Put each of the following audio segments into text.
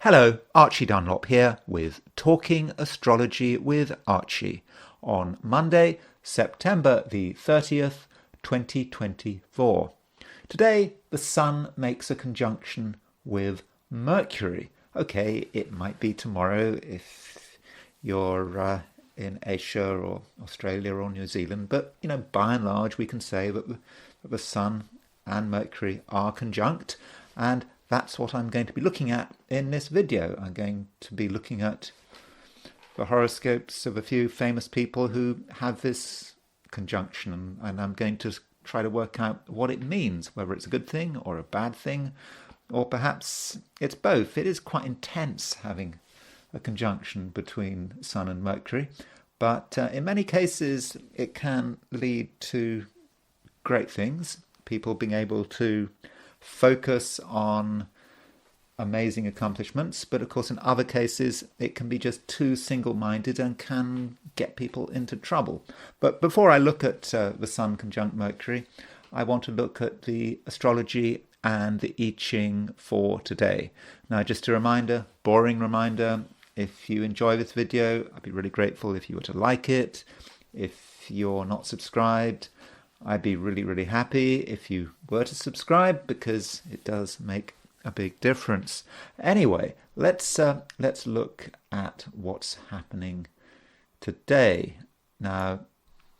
Hello, Archie Dunlop here with Talking Astrology with Archie on Monday, September the 30th, 2024. Today, the Sun makes a conjunction with Mercury. Okay, it might be tomorrow if you're in Asia or Australia or New Zealand, but by and large, we can say that the Sun and Mercury are conjunct, and that's what I'm going to be looking at in this video. I'm going to be looking at the horoscopes of a few famous people who have this conjunction, and I'm going to try to work out what it means, whether it's a good thing or a bad thing, or perhaps it's both. It is quite intense having a conjunction between Sun and Mercury, but in many cases it can lead to great things, people being able to focus on amazing accomplishments, but of course in other cases it can be just too single-minded and can get people into trouble. But before I look at the Sun conjunct Mercury, I want to look at the astrology and the I Ching for today. Now, just a reminder, boring reminder, if you enjoy this video, I'd be really grateful if you were to like it. If you're not subscribed, I'd be really happy if you were to subscribe, because it does make a big difference. Anyway, let's look at what's happening today. Now,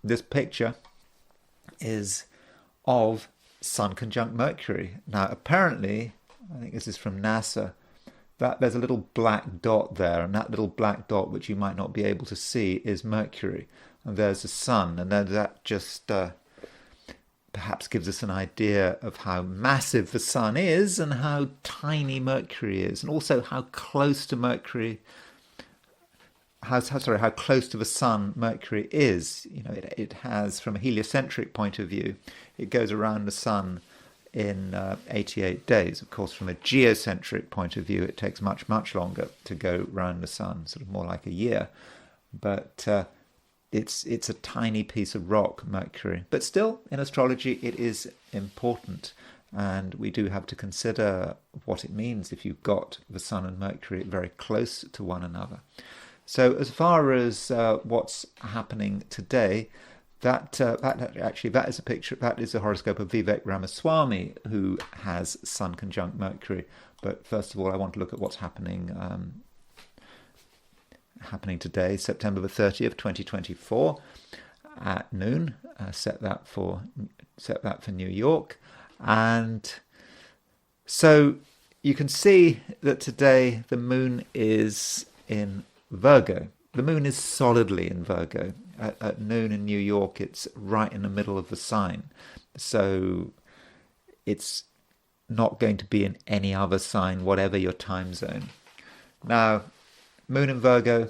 this picture is of Sun conjunct Mercury. Now, apparently, I think this is from NASA, that there's a little black dot there, and that little black dot, which you might not be able to see, is Mercury. And there's the Sun, and then that just perhaps gives us an idea of how massive the Sun is and how tiny Mercury is, and also how close to Mercury, how close to the Sun Mercury is. It has, from a heliocentric point of view, it goes around the Sun in 88 days. Of course, from a geocentric point of view, it takes much longer to go around the Sun, sort of more like a year. But it's a tiny piece of rock, Mercury. But still, in astrology, it is important. And we do have to consider what it means if you've got the Sun and Mercury very close to one another. So as far as what's happening today, that is a picture. That is a horoscope of Vivek Ramaswamy, who has Sun conjunct Mercury. But first of all, I want to look at what's happening today, September the 30th, 2024, at noon. Set that for New York, and so you can see that today the moon is in Virgo. The moon is solidly in Virgo. At noon in New York, it's right in the middle of the sign. So it's not going to be in any other sign, whatever your time zone. Now, moon in Virgo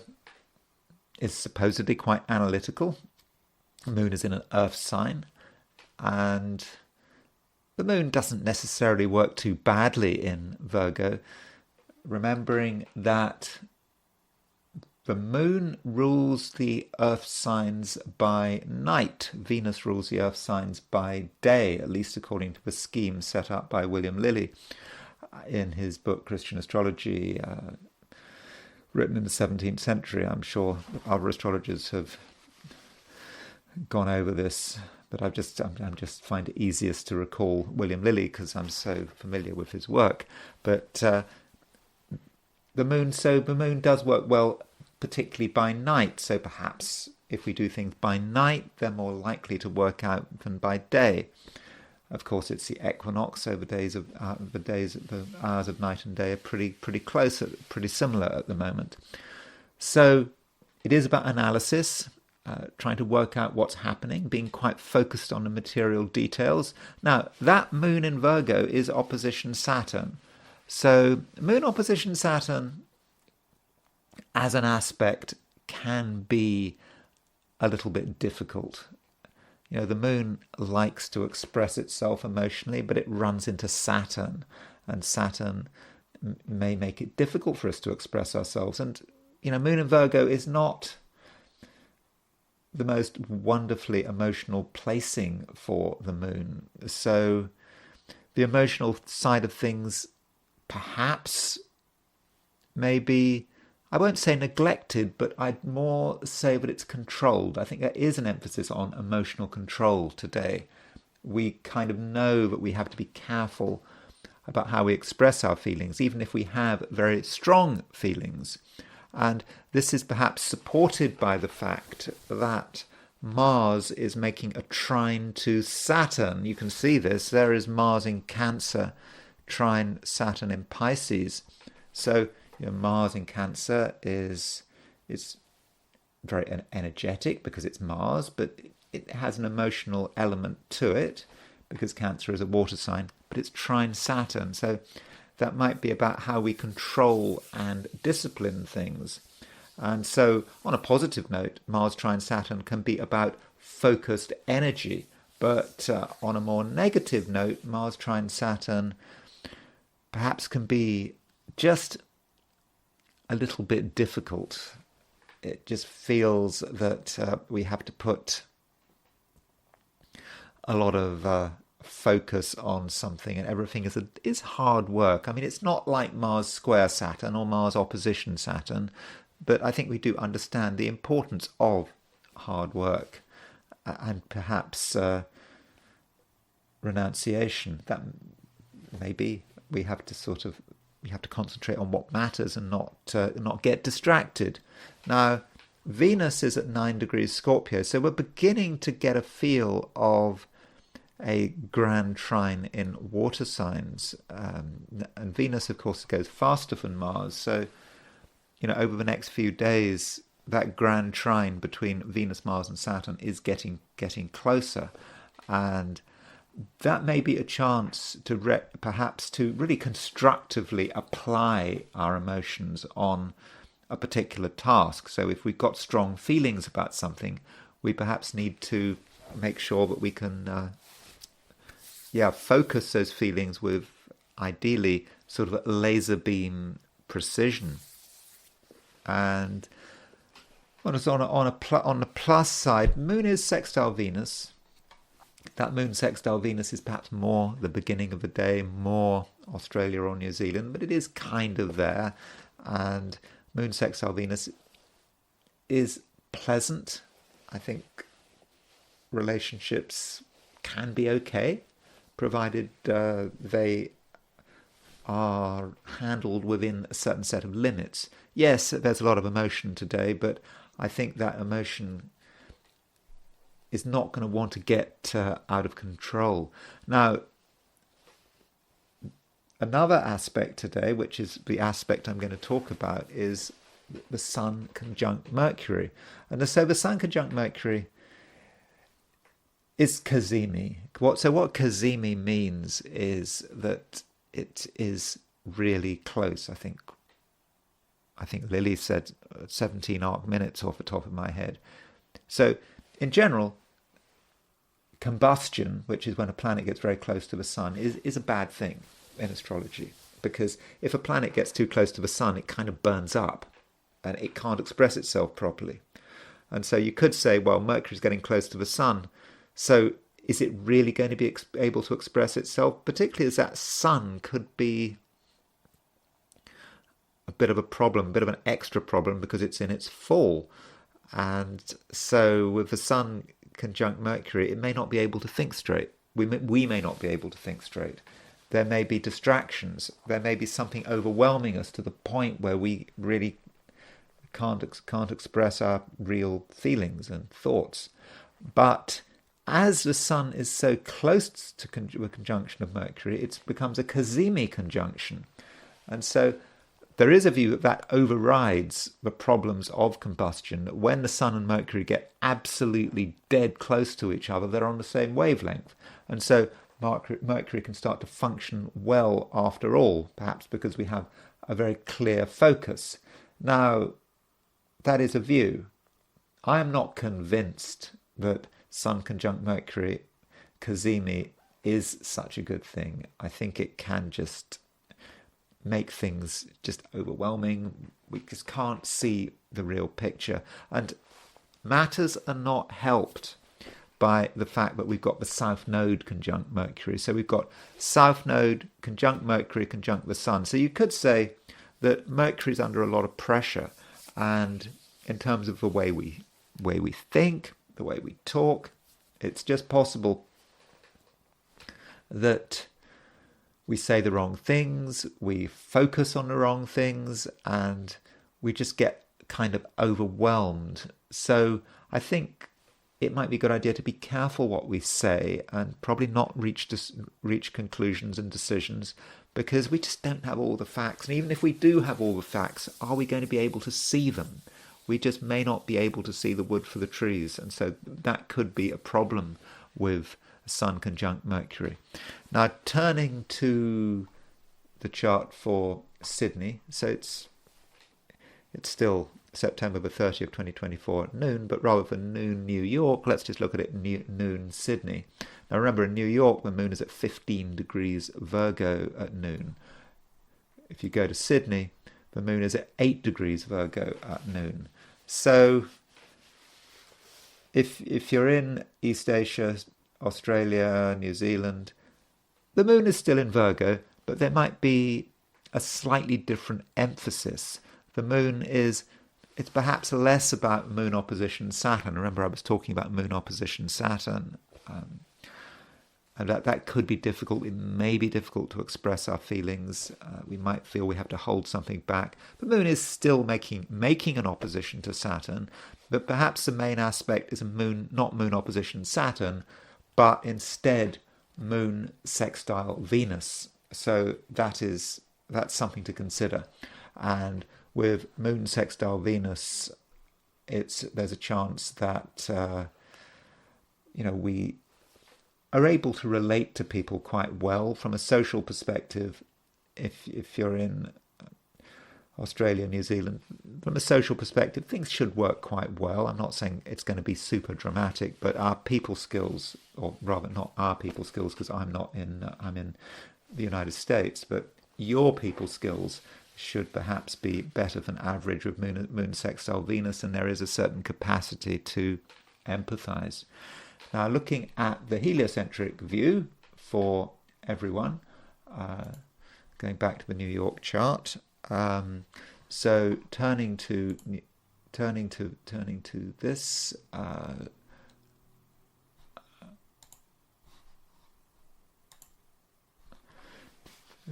is supposedly quite analytical. The moon is in an earth sign, and the moon doesn't necessarily work too badly in Virgo, remembering that the moon rules the earth signs by night. Venus rules the earth signs by day, at least according to the scheme set up by William Lilly in his book Christian Astrology, written in the 17th century. I'm sure other astrologers have gone over this, but I'm just find it easiest to recall William Lilly because I'm so familiar with his work. But the moon does work well, particularly by night. So perhaps if we do things by night, they're more likely to work out than by day. Of course, it's the equinox, so the hours of night and day are pretty close, pretty similar at the moment. So it is about analysis, trying to work out what's happening, being quite focused on the material details. Now, that moon in Virgo is opposition Saturn. So moon opposition Saturn as an aspect can be a little bit difficult. The moon likes to express itself emotionally, but it runs into Saturn, and Saturn may make it difficult for us to express ourselves. And, moon in Virgo is not the most wonderfully emotional placing for the moon. So the emotional side of things perhaps maybe, I won't say neglected, but I'd more say that it's controlled. I think there is an emphasis on emotional control today. We kind of know that we have to be careful about how we express our feelings, even if we have very strong feelings. And this is perhaps supported by the fact that Mars is making a trine to Saturn. You can see this. There is Mars in Cancer, trine Saturn in Pisces. So Mars in Cancer is very energetic because it's Mars, but it has an emotional element to it because Cancer is a water sign, but it's trine Saturn. So that might be about how we control and discipline things. And so on a positive note, Mars trine Saturn can be about focused energy. But on a more negative note, Mars trine Saturn perhaps can be just a little bit difficult. It just feels that we have to put a lot of focus on something, and everything is hard work. I mean, it's not like Mars square Saturn or Mars opposition Saturn, but I think we do understand the importance of hard work and perhaps renunciation. That maybe we have to concentrate on what matters and not get distracted. Now, Venus is at 9 degrees Scorpio, so we're beginning to get a feel of a grand trine in water signs. And Venus, of course, goes faster than Mars. So, over the next few days, that grand trine between Venus, Mars and Saturn is getting closer. And that may be a chance to perhaps to really constructively apply our emotions on a particular task. So if we've got strong feelings about something, we perhaps need to make sure that we can focus those feelings with ideally sort of laser beam precision. And on the plus side, Moon is sextile Venus. That Moon sextile Venus is perhaps more the beginning of the day, more Australia or New Zealand, but it is kind of there. And Moon sextile Venus is pleasant. I think relationships can be okay, provided they are handled within a certain set of limits. Yes, there's a lot of emotion today, but I think that emotion is not going to want to get out of control. Now, another aspect today, which is the aspect I'm going to talk about, is the Sun conjunct Mercury. And so the Sun conjunct Mercury is cazimi. So what cazimi means is that it is really close. I think Lily said 17 arc minutes off the top of my head. So in general, combustion, which is when a planet gets very close to the sun, is a bad thing in astrology, because if a planet gets too close to the sun, it kind of burns up and it can't express itself properly. And so you could say, well, Mercury's getting close to the sun, so is it really going to be able to express itself? Particularly as that sun could be a bit of a problem, a bit of an extra problem, because it's in its fall. And so with the Sun conjunct Mercury, it may not be able to think straight. We may not be able to think straight. There may be distractions. There may be something overwhelming us to the point where we really can't express our real feelings and thoughts. But as the Sun is so close to a conjunction of Mercury, it becomes a cazimi conjunction. And so there is a view that overrides the problems of combustion. When the Sun and Mercury get absolutely dead close to each other, they're on the same wavelength. And so Mercury can start to function well after all, perhaps because we have a very clear focus. Now, that is a view. I am not convinced that Sun conjunct Mercury, cazimi, is such a good thing. I think it can just make things just overwhelming. We just can't see the real picture. And matters are not helped by the fact that we've got the South Node conjunct Mercury. So we've got South Node conjunct Mercury conjunct the Sun. So you could say that Mercury's under a lot of pressure, and in terms of the way we think, the way we talk, it's just possible that we say the wrong things, we focus on the wrong things, and we just get kind of overwhelmed. So I think it might be a good idea to be careful what we say and probably not reach conclusions and decisions, because we just don't have all the facts. And even if we do have all the facts, are we going to be able to see them? We just may not be able to see the wood for the trees. And so that could be a problem with Sun conjunct Mercury. Now, turning to the chart for Sydney, so it's still September the 30th, 2024 at noon, but rather than noon New York, let's just look at it noon Sydney. Now remember, in New York, the moon is at 15 degrees Virgo at noon. If you go to Sydney, the moon is at 8 degrees Virgo at noon. So if you're in East Asia, Australia, New Zealand, the moon is still in Virgo, but there might be a slightly different emphasis. The moon it's perhaps less about moon opposition Saturn. Remember, I was talking about moon opposition Saturn. And that could be difficult. It may be difficult to express our feelings. We might feel we have to hold something back. The moon is still making an opposition to Saturn, but perhaps the main aspect is not moon opposition Saturn, but instead moon sextile Venus. So that's something to consider. And with moon sextile Venus, there's a chance that we are able to relate to people quite well from a social perspective. If you're in Australia, New Zealand, from a social perspective, things should work quite well. I'm not saying it's going to be super dramatic, but our people skills, or rather not our people skills, because I'm in the United States, but your people skills should perhaps be better than average with moon sextile Venus, and there is a certain capacity to empathize. Now, looking at the heliocentric view for everyone, going back to the New York chart. So turning to this.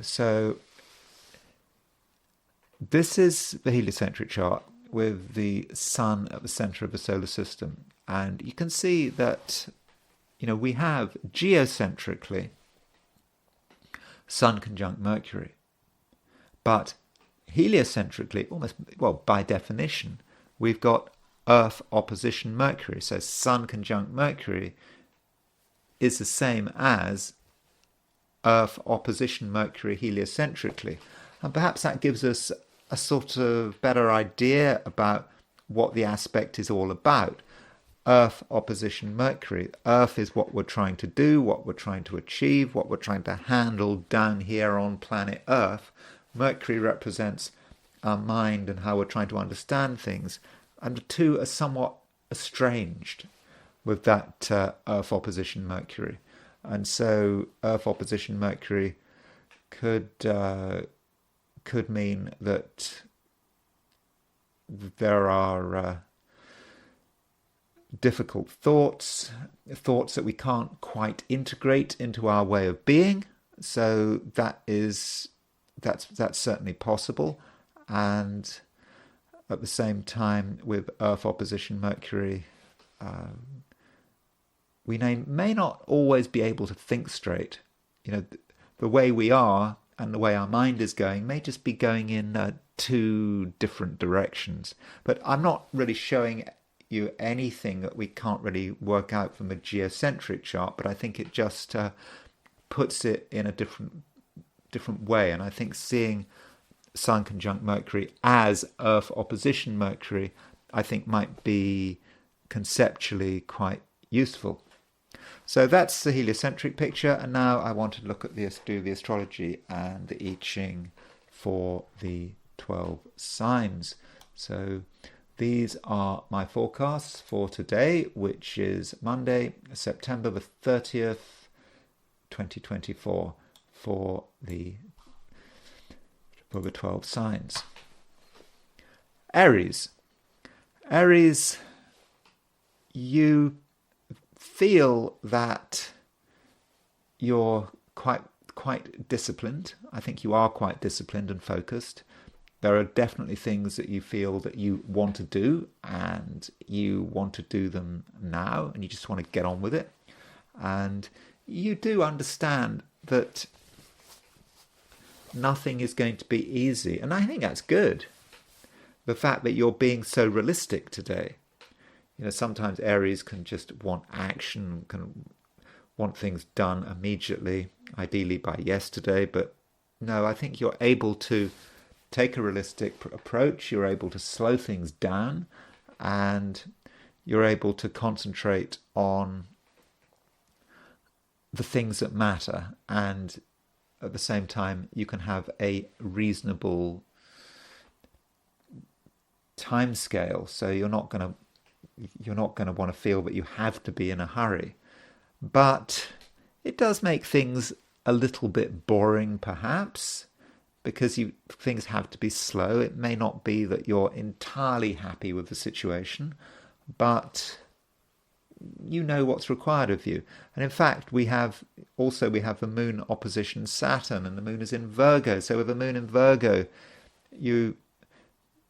So this is the heliocentric chart with the sun at the center of the solar system. And you can see that, we have geocentrically Sun conjunct Mercury. But heliocentrically, by definition, we've got Earth opposition Mercury. So Sun conjunct Mercury is the same as Earth opposition Mercury heliocentrically. And perhaps that gives us a sort of better idea about what the aspect is all about. Earth opposition Mercury. Earth is what we're trying to do, what we're trying to achieve, what we're trying to handle down here on planet Earth. Mercury represents our mind and how we're trying to understand things. And the two are somewhat estranged with that Earth opposition Mercury. And so Earth opposition Mercury could mean that there are difficult thoughts that we can't quite integrate into our way of being. So that's certainly possible. And at the same time, with Earth opposition Mercury, we may not always be able to think straight. The way we are and the way our mind is going may just be going in two different directions. But I'm not really showing you anything that we can't really work out from a geocentric chart, but I think it just puts it in a different way. And I think seeing Sun conjunct Mercury as Earth opposition Mercury, I think might be conceptually quite useful. So that's the heliocentric picture, and now I want to look at do the astrology and the I Ching for the 12 signs. So these are my forecasts for today, which is Monday, September the 30th, 2024, for the for the 12 signs. Aries. Aries, you feel that you're quite disciplined. I think you are quite disciplined and focused. There are definitely things that you feel that you want to do, and you want to do them now, and you just want to get on with it. And you do understand that nothing is going to be easy, and I think that's good. The fact that you're being so realistic today. Sometimes Aries can just want action, can want things done immediately, ideally by yesterday. But no, I think you're able to take a realistic approach. You're able to slow things down, and you're able to concentrate on the things that matter. And at the same time, you can have a reasonable time scale. So you're not going to want to feel that you have to be in a hurry. But it does make things a little bit boring, perhaps, because things have to be slow. It may not be that you're entirely happy with the situation, but you know what's required of you. And in fact, we have the moon opposition Saturn, and the moon is in Virgo. So with the moon in Virgo, you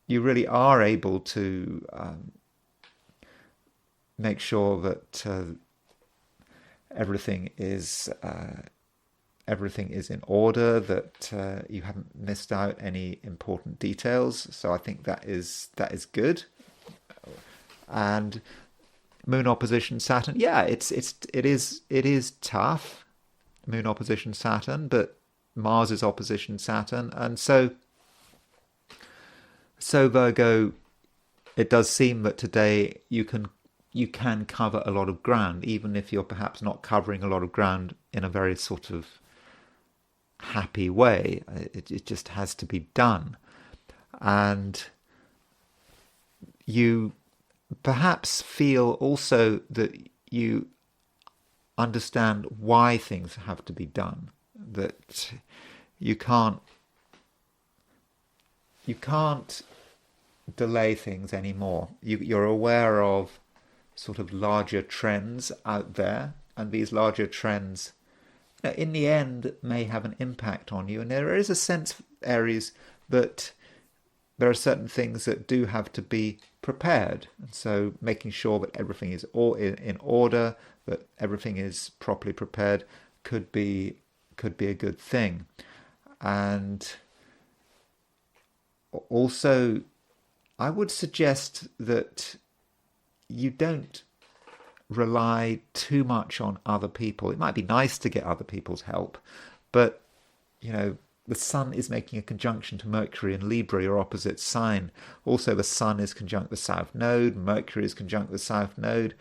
really are able to make sure that everything is in order, that you haven't missed out any important details. So I think that is good. And moon opposition Saturn, yeah, it is tough. Moon opposition Saturn, but Mars is opposition Saturn, and so Virgo, it does seem that today you can cover a lot of ground, even if you're perhaps not covering a lot of ground in a very sort of happy way. It just has to be done. And you perhaps feel also that you understand why things have to be done, that you can't delay things anymore. You're aware of sort of larger trends out there, and these larger trends, in the end, may have an impact on you. And there is a sense, Aries, that there are certain things that do have to be prepared. And so making sure that everything is all in order, that everything is properly prepared, could be a good thing. And also, I would suggest that you don't rely too much on other people. It might be nice to get other people's help, but the Sun is making a conjunction to Mercury in Libra, your opposite sign. Also, the Sun is conjunct the South Node, Mercury is conjunct the South Node,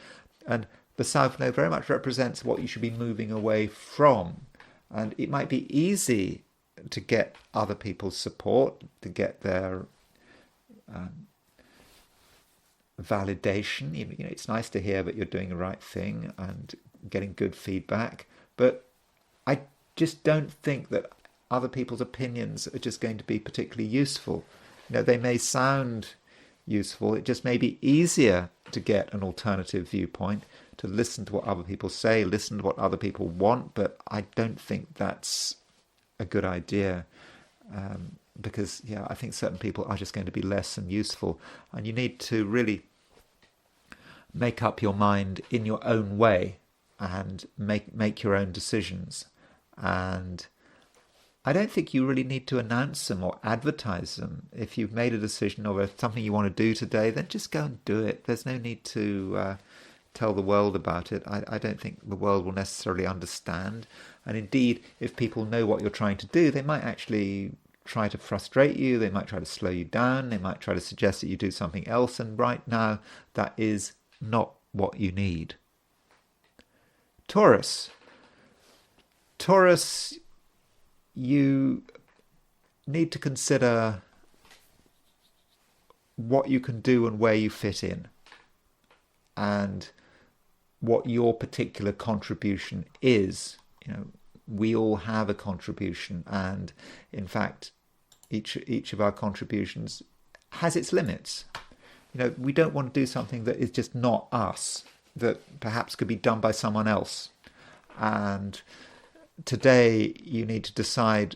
and the South Node very much represents what you should be moving away from. And it might be easy to get other people's support, to get their validation. It's nice to hear that you're doing the right thing and getting good feedback, but I just don't think that other people's opinions are just going to be particularly useful. They may sound useful. It just may be easier to get an alternative viewpoint, to listen to what other people say, listen to what other people want, but I don't think that's a good idea. Because I think certain people are just going to be less than useful, and you need to really make up your mind in your own way and make your own decisions. And I don't think you really need to announce them or advertise them. If you've made a decision or something you want to do today, then just go and do it. There's no need to tell the world about it. I don't think the world will necessarily understand. And indeed, if people know what you're trying to do, they might actually try to frustrate you, they might try to slow you down, they might try to suggest that you do something else, and right now that is not what you need. Taurus, you need to consider what you can do and where you fit in, and what your particular contribution is. We all have a contribution, and in fact, each of our contributions has its limits. We don't want to do something that is just not us, that perhaps could be done by someone else. And today you need to decide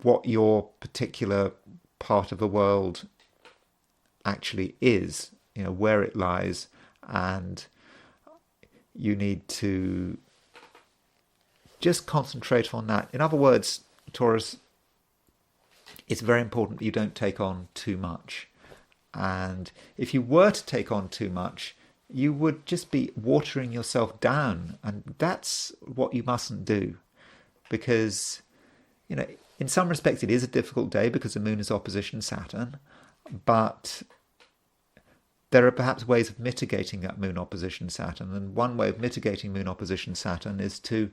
what your particular part of the world actually is, where it lies, and you need to just concentrate on that. In other words, Taurus, it's very important that you don't take on too much. And if you were to take on too much, you would just be watering yourself down. And that's what you mustn't do. Because, in some respects it is a difficult day because the moon is opposition Saturn. But there are perhaps ways of mitigating that moon opposition Saturn. And one way of mitigating moon opposition Saturn is to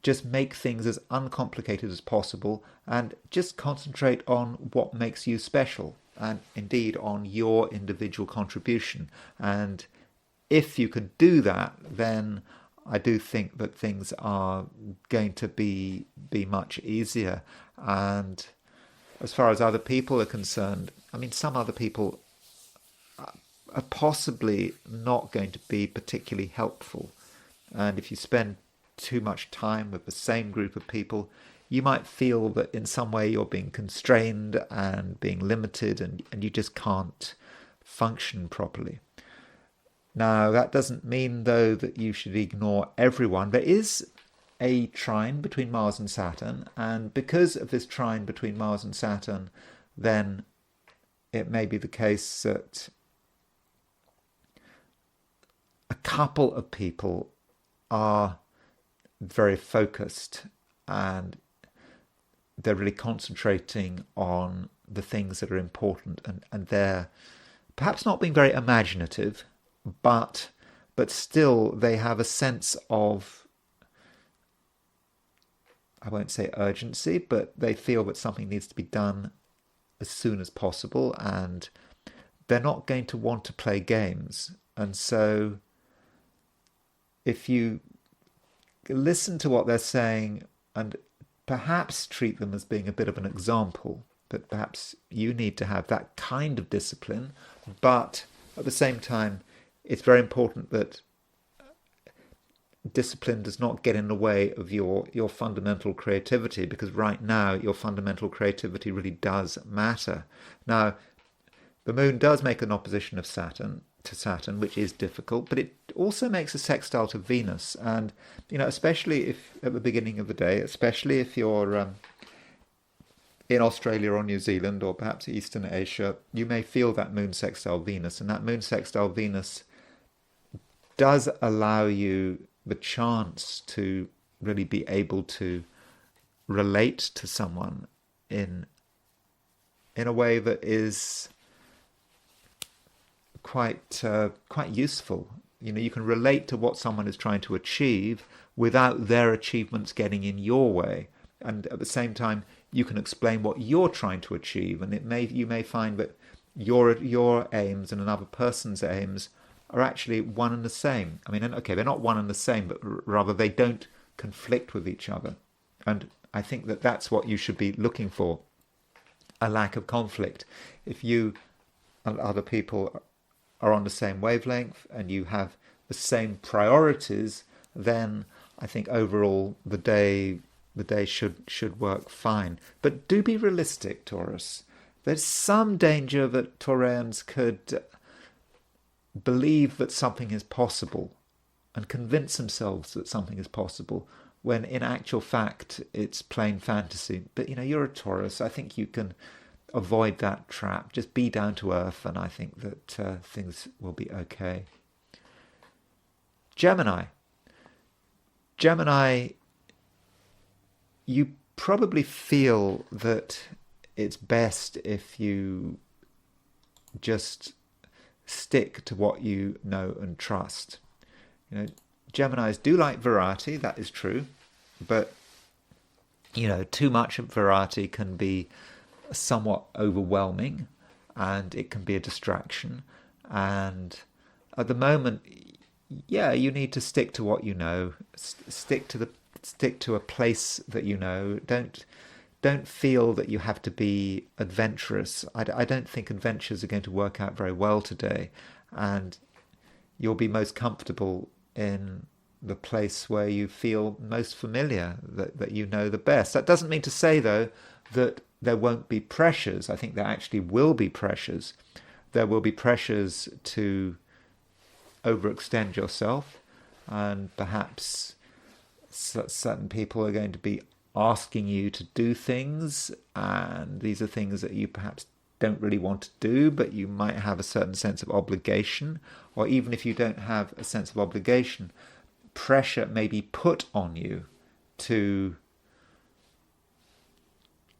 just make things as uncomplicated as possible and just concentrate on what makes you special, and indeed on your individual contribution. And if you can do that, then I do think that things are going to be much easier. And as far as other people are concerned, some other people are possibly not going to be particularly helpful. And if you spend too much time with the same group of people, you might feel that in some way you're being constrained and being limited, and you just can't function properly. Now, that doesn't mean, though, that you should ignore everyone. There is a trine between Mars and Saturn, and because of this trine between Mars and Saturn, then it may be the case that a couple of people are very focused and they're really concentrating on the things that are important, and they're perhaps not being very imaginative, but still they have a sense of, I won't say urgency, but they feel that something needs to be done as soon as possible, and they're not going to want to play games. And so if you listen to what they're saying and perhaps treat them as being a bit of an example, that perhaps you need to have that kind of discipline, but at the same time it's very important that discipline does not get in the way of your fundamental creativity, because right now your fundamental creativity really does matter. Now, the moon does make an opposition of Saturn, which is difficult, but it also makes a sextile to Venus. And especially if at the beginning of the day, especially if you're in Australia or New Zealand or perhaps Eastern Asia, you may feel that moon sextile Venus, and that moon sextile Venus does allow you the chance to really be able to relate to someone in a way that is quite useful. You can relate to what someone is trying to achieve without their achievements getting in your way, and at the same time you can explain what you're trying to achieve, and you may find that your aims and another person's aims are actually one and the same. Okay, they're not one and the same, but rather they don't conflict with each other. And I think that that's what you should be looking for, a lack of conflict. If you and other people are on the same wavelength and you have the same priorities, then I think overall the day should work fine. But do be realistic, Taurus. There's some danger that Taurians could believe that something is possible and convince themselves that something is possible, when in actual fact it's plain fantasy. But you're a Taurus. I think you can avoid that trap. Just be down to earth, and I think that things will be okay. Gemini, you probably feel that it's best if you just stick to what you know and trust. Geminis do like variety, that is true, but too much of variety can be somewhat overwhelming, and it can be a distraction. And at the moment, you need to stick to what you know. Stick to a place that you know. don't feel that you have to be adventurous. I don't think adventures are going to work out very well today, and you'll be most comfortable in the place where you feel most familiar, that you know the best. That doesn't mean to say, though, that there won't be pressures. I think there actually will be pressures. There will be pressures to overextend yourself, and perhaps certain people are going to be asking you to do things, and these are things that you perhaps don't really want to do, but you might have a certain sense of obligation. Or even if you don't have a sense of obligation, pressure may be put on you to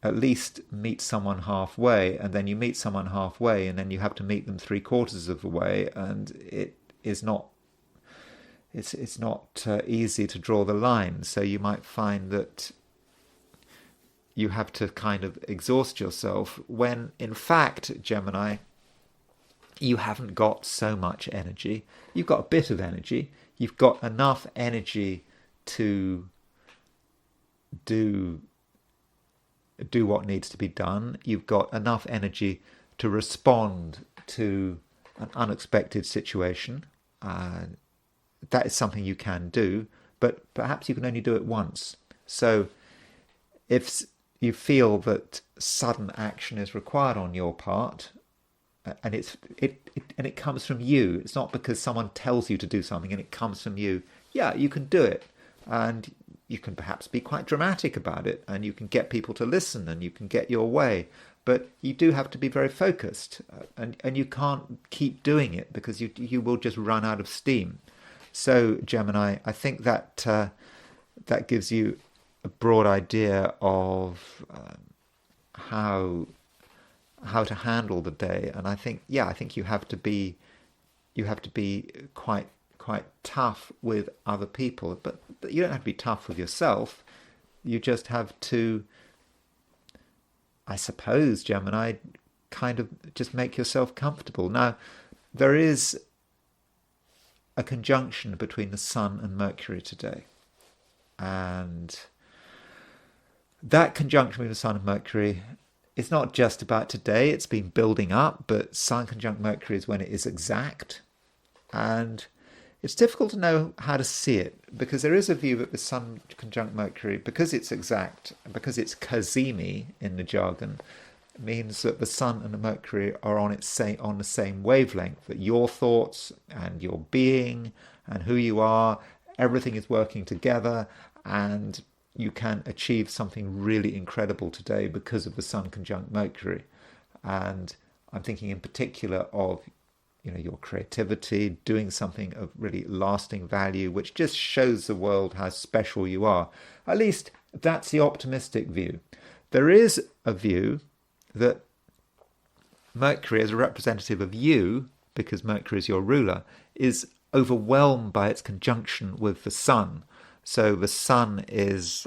at least meet someone halfway, and then you meet someone halfway, and then you have to meet them 3/4 of the way, and it is not it's not easy to draw the line. So you might find that you have to kind of exhaust yourself, when in fact, Gemini, you haven't got so much energy. You've got a bit of energy. You've got enough energy to do what needs to be done. You've got enough energy to respond to an unexpected situation. That is something you can do, but perhaps you can only do it once. So if you feel that sudden action is required on your part, and it comes from you, it's not because someone tells you to do something and it comes from you, yeah, you can do it. And you can perhaps be quite dramatic about it, and you can get people to listen, and you can get your way. But you do have to be very focused, and you can't keep doing it, because you will just run out of steam. So, Gemini, I think that that gives you a broad idea of how to handle the day. And I think you have to be quite tough with other people, but you don't have to be tough with yourself. You just have to, I suppose, Gemini, kind of just make yourself comfortable. Now, there is a conjunction between the Sun and Mercury today, and that conjunction between the Sun and Mercury is not just about today. It's been building up, but Sun conjunct Mercury is when it is exact, and it's difficult to know how to see it, because there is a view that the Sun conjunct Mercury, because it's exact, because it's cazimi in the jargon, means that the Sun and the Mercury are on the same wavelength, that your thoughts and your being and who you are, everything is working together, and you can achieve something really incredible today because of the Sun conjunct Mercury. And I'm thinking in particular of your creativity, doing something of really lasting value, which just shows the world how special you are. At least that's the optimistic view. There is a view that Mercury, as a representative of you, because Mercury is your ruler, is overwhelmed by its conjunction with the Sun. So the Sun is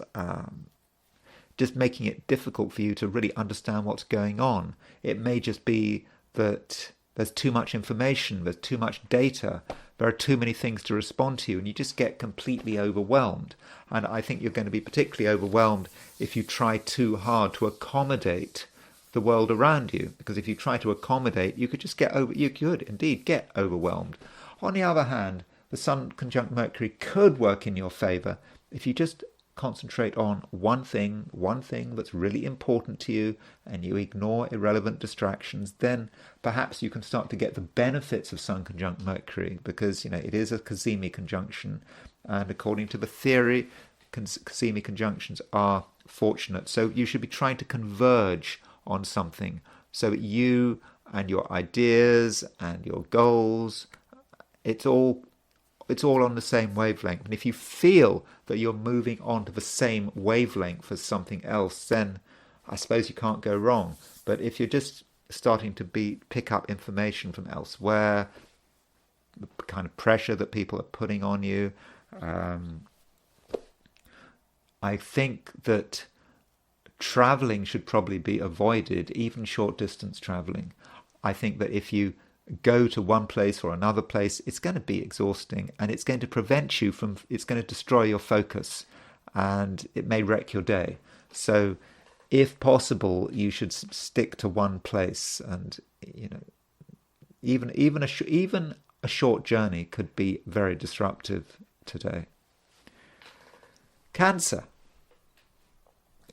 just making it difficult for you to really understand what's going on. It may just be that there's too much information, there's too much data, there are too many things to respond to, and you just get completely overwhelmed. And I think you're going to be particularly overwhelmed if you try too hard to accommodate the world around you, because if you try to accommodate, you could indeed get overwhelmed. On the other hand, the Sun conjunct Mercury could work in your favor if you just concentrate on one thing that's really important to you, and you ignore irrelevant distractions. Then perhaps you can start to get the benefits of Sun conjunct Mercury, because it is a cazimi conjunction, and according to the theory, cazimi conjunctions are fortunate. So you should be trying to converge on something, so that you and your ideas and your goals, it's all on the same wavelength. And if you feel that you're moving on to the same wavelength as something else, then I suppose you can't go wrong. But if you're just starting to pick up information from elsewhere, the kind of pressure that people are putting on you, I think that traveling should probably be avoided, even short distance traveling. I think that if you go to one place or another place, it's going to be exhausting, and it's going to prevent you it's going to destroy your focus, and it may wreck your day. So if possible, you should stick to one place, and even a short journey could be very disruptive today. Cancer.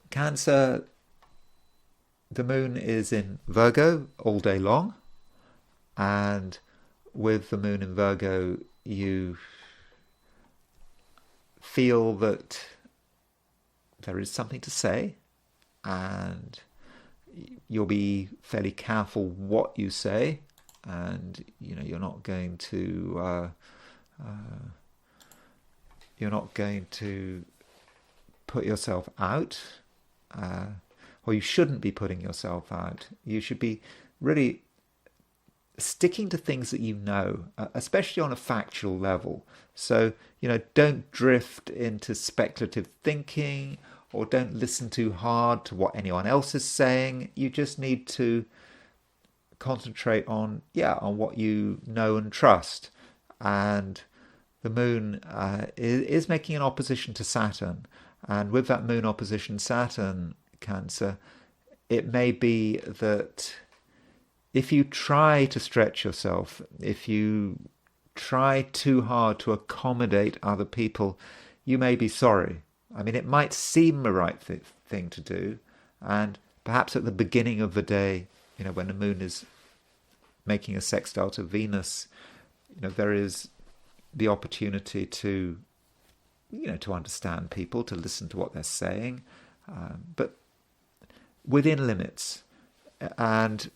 Cancer, the moon is in Virgo all day long, and with the moon in Virgo, you feel that there is something to say, and you'll be fairly careful what you say, and you're not going to put yourself out, or you shouldn't be putting yourself out. You should be really sticking to things that you know, especially on a factual level. So, don't drift into speculative thinking, or don't listen too hard to what anyone else is saying. You just need to concentrate on what you know and trust. And the moon is making an opposition to Saturn. And with that moon opposition Saturn, Cancer, it may be that if you try to stretch yourself, if you try too hard to accommodate other people, you may be sorry. I mean, it might seem the right thing to do, and perhaps at the beginning of the day, when the moon is making a sextile to Venus, there is the opportunity to, to understand people, to listen to what they're saying, but within limits. And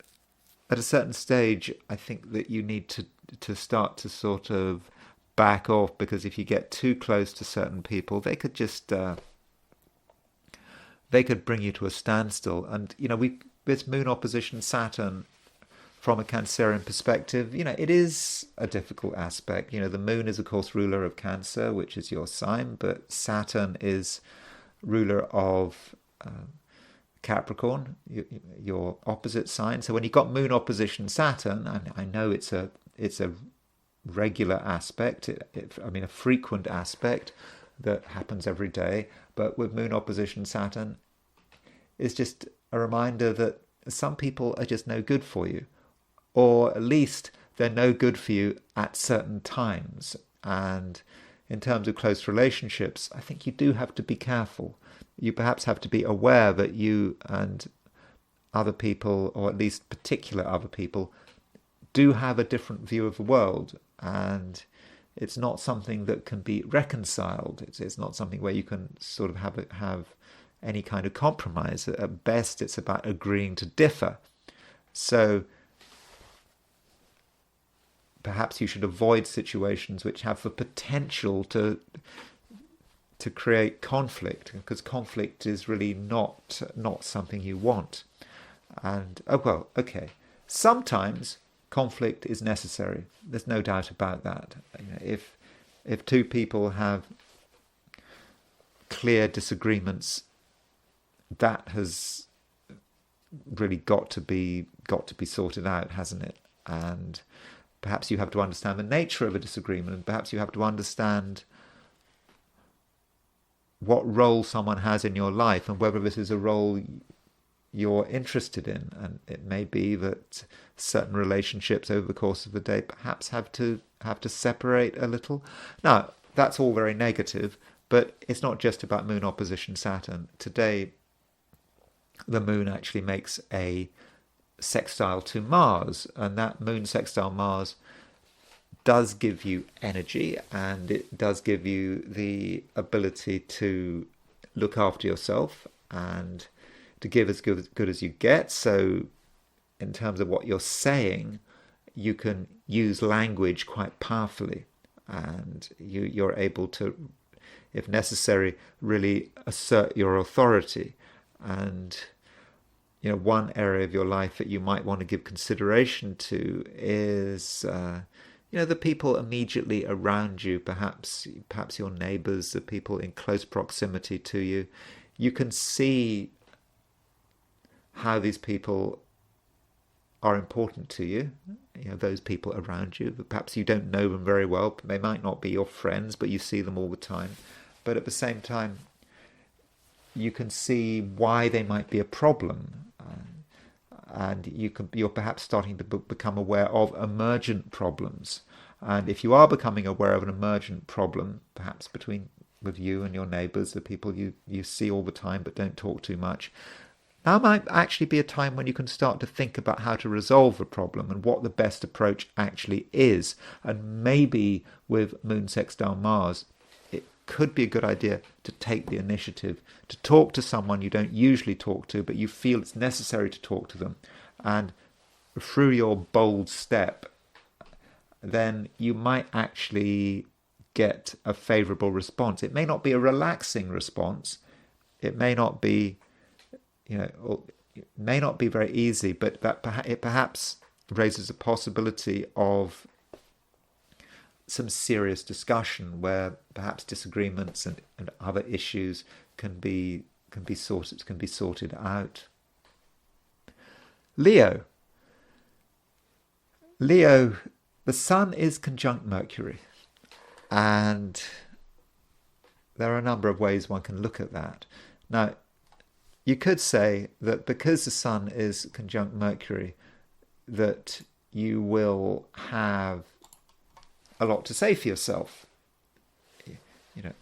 at a certain stage, I think that you need to start to sort of back off, because if you get too close to certain people, they could just they could bring you to a standstill. And this moon opposition Saturn, from a Cancerian perspective, it is a difficult aspect. The moon is of course ruler of Cancer, which is your sign, but Saturn is ruler of Capricorn, your opposite sign. So when you've got moon opposition Saturn, I know it's a regular aspect, a frequent aspect that happens every day, but with moon opposition Saturn, it's just a reminder that some people are just no good for you, or at least they're no good for you at certain times. And in terms of close relationships, I think you do have to be careful. You perhaps have to be aware that you and other people, or at least particular other people, do have a different view of the world, and it's not something that can be reconciled. It's not something where you can sort of have any kind of compromise. At best, it's about agreeing to differ. So perhaps you should avoid situations which have the potential to create conflict, because conflict is really not something you want. And sometimes conflict is necessary. There's no doubt about that. If two people have clear disagreements, that has really got to be sorted out, hasn't it? And perhaps you have to understand the nature of a disagreement, and perhaps you have to understand what role someone has in your life, and whether this is a role you're interested in. And it may be that certain relationships over the course of the day perhaps have to separate a little. Now, that's all very negative, but it's not just about moon opposition Saturn. Today, the moon actually makes a sextile to Mars, and that moon sextile Mars does give you energy, and it does give you the ability to look after yourself and to give as good as you get. So in terms of what you're saying, you can use language quite powerfully, and you're able to, if necessary, really assert your authority. And one area of your life that you might want to give consideration to is the people immediately around you, perhaps your neighbors, the people in close proximity to you. You can see how these people are important to you, those people around you. Perhaps you don't know them very well. They might not be your friends, but you see them all the time. But at the same time, you can see why they might be a problem. And you're perhaps starting to become aware of emergent problems. And if you are becoming aware of an emergent problem, perhaps with you and your neighbours, the people you see all the time but don't talk too much, that might actually be a time when you can start to think about how to resolve the problem and what the best approach actually is. And maybe with Moon sextile Mars, it could be a good idea to take the initiative, to talk to someone you don't usually talk to, but you feel it's necessary to talk to them. And through your bold step, then you might actually get a favourable response. It may not be a relaxing response. It may not be, it may not be very easy, but it perhaps raises a possibility of some serious discussion where perhaps disagreements and other issues can be sorted out. Leo, the Sun is conjunct Mercury, and there are a number of ways one can look at that. Now, you could say that because the Sun is conjunct Mercury, that you will have a lot to say for yourself.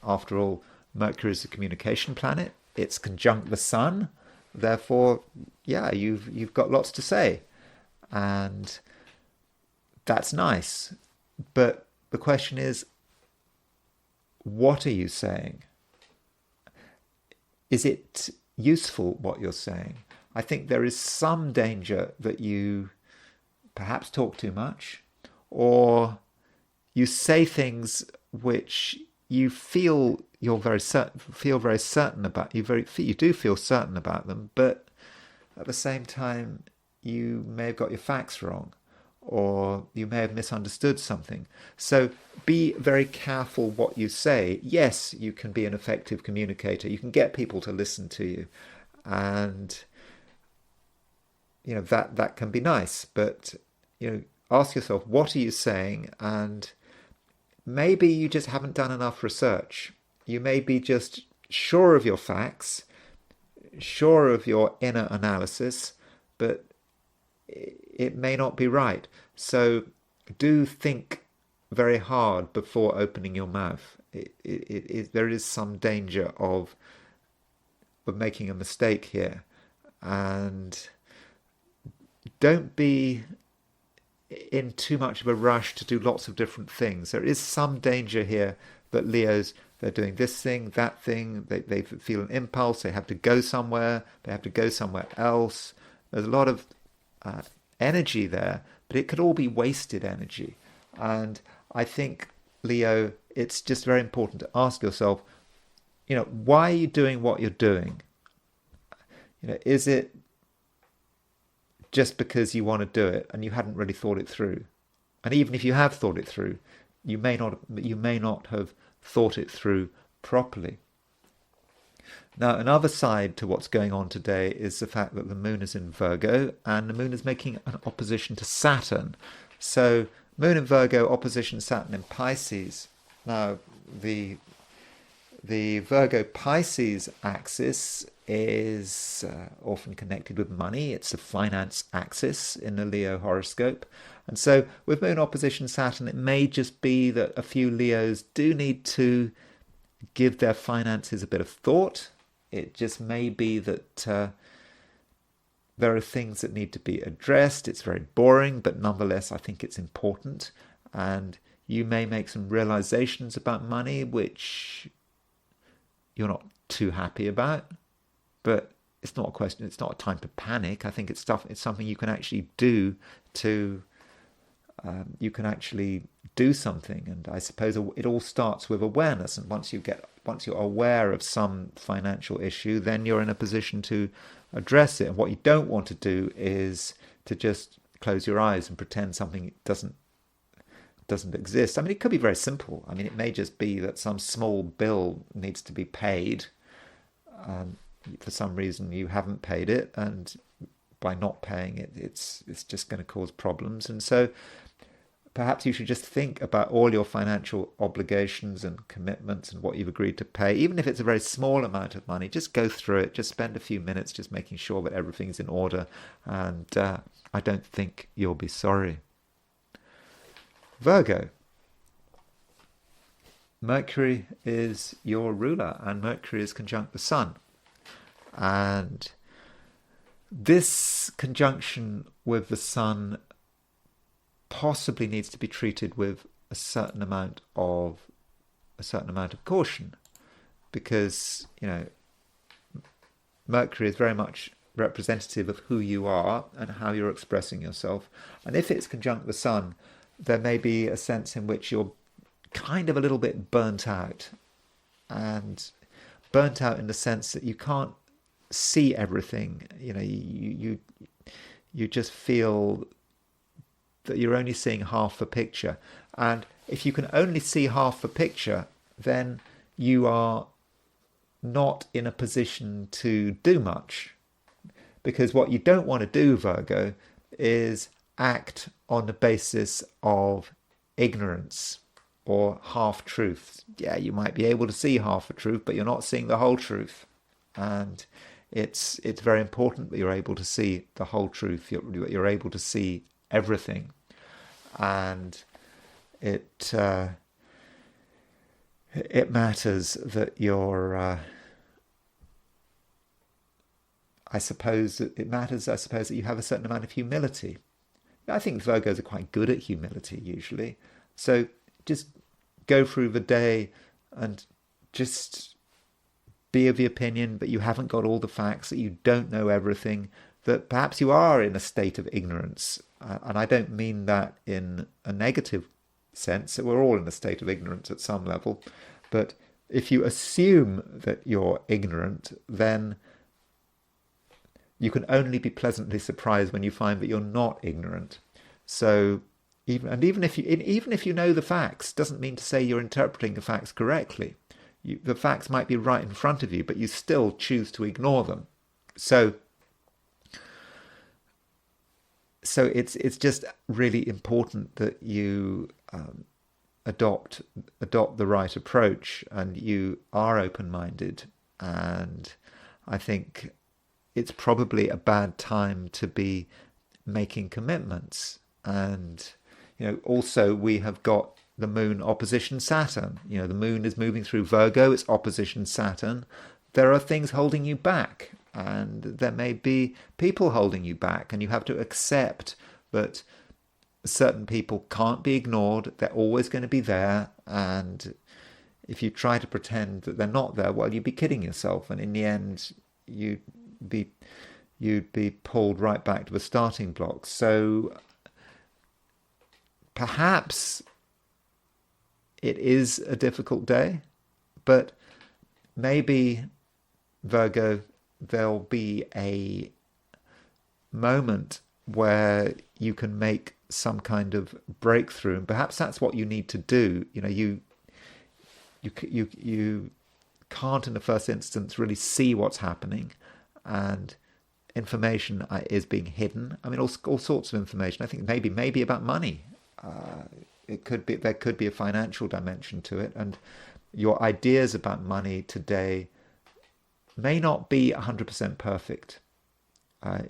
After all, Mercury is a communication planet. It's conjunct the Sun. Therefore, you've got lots to say. And that's nice. But the question is, what are you saying? Is it useful what you're saying? I think there is some danger that you perhaps talk too much, or you say things which you feel you're very certain about. You do feel certain about them, but at the same time, you may have got your facts wrong, or you may have misunderstood something. So be very careful what you say. Yes, you can be an effective communicator. You can get people to listen to you, and that can be nice. But ask yourself, what are you saying? And maybe you just haven't done enough research. You may be just sure of your facts, sure of your inner analysis, but it may not be right. So do think very hard before opening your mouth. There is some danger of making a mistake here. And don't be in too much of a rush to do lots of different things. There is some danger here that Leos, they're doing this thing, that thing, they feel an impulse, they have to go somewhere, they have to go somewhere else. There's a lot of energy there, but it could all be wasted energy. And I think, Leo, it's just very important to ask yourself, why are you doing what you're doing? Is it just because you want to do it and you hadn't really thought it through? And even if you have thought it through, you may not have thought it through properly. Now, another side to what's going on today is the fact that the moon is in Virgo, and the moon is making an opposition to Saturn. So moon in Virgo, opposition Saturn in Pisces. Now, the Virgo-Pisces axis is often connected with money. It's the finance axis in the Leo horoscope. And so with moon opposition Saturn, it may just be that a few Leos do need to give their finances a bit of thought. It just may be that there are things that need to be addressed. It's very boring, but nonetheless, I think it's important. And you may make some realizations about money which you're not too happy about, but it's not a question. It's not a time to panic. I think it's something you can actually do to. You can actually do something, and I suppose it all starts with awareness. And once you're aware of some financial issue, then you're in a position to address it. And what you don't want to do is to just close your eyes and pretend something doesn't exist. I mean, it could be very simple. I mean, it may just be that some small bill needs to be paid. For some reason, you haven't paid it, and by not paying it, it's just going to cause problems. And so perhaps you should just think about all your financial obligations and commitments and what you've agreed to pay. Even if it's a very small amount of money, just go through it. Just spend a few minutes just making sure that everything's in order. And I don't think you'll be sorry. Virgo. Mercury is your ruler, and Mercury is conjunct the Sun. And this conjunction with the Sun possibly needs to be treated with a certain amount of caution, because Mercury is very much representative of who you are and how you're expressing yourself. And if it's conjunct the Sun, there may be a sense in which you're kind of a little bit burnt out, and burnt out in the sense that you can't see everything. You just feel that you're only seeing half the picture. And if you can only see half the picture, then you are not in a position to do much. Because what you don't want to do, Virgo, is act on the basis of ignorance or half-truths. Yeah, you might be able to see half the truth, but you're not seeing the whole truth. And it's very important that you're able to see the whole truth. You're able to see everything. And it matters that you're I suppose that you have a certain amount of humility. I think Virgos are quite good at humility usually. So just go through the day and just be of the opinion that you haven't got all the facts, that you don't know everything, that perhaps you are in a state of ignorance. And I don't mean that in a negative sense, that we're all in a state of ignorance at some level. But if you assume that you're ignorant, then you can only be pleasantly surprised when you find that you're not ignorant. So even if you know the facts, doesn't mean to say you're interpreting the facts correctly. The facts might be right in front of you, but you still choose to ignore them. So it's just really important that you adopt the right approach, and you are open-minded. And I think it's probably a bad time to be making commitments. And also we have got the moon opposition Saturn. The moon is moving through Virgo, it's opposition Saturn. There are things holding you back, and there may be people holding you back, and you have to accept that certain people can't be ignored. They're always going to be there, and if you try to pretend that they're not there, well, you'd be kidding yourself, and in the end you'd be pulled right back to the starting block. So perhaps it is a difficult day, but maybe, Virgo, there'll be a moment where you can make some kind of breakthrough, and perhaps that's what you need to do. You can't in the first instance really see what's happening, and information is being hidden. I mean, all sorts of information. I think maybe about money. There could be a financial dimension to it, and your ideas about money today may not be 100% perfect.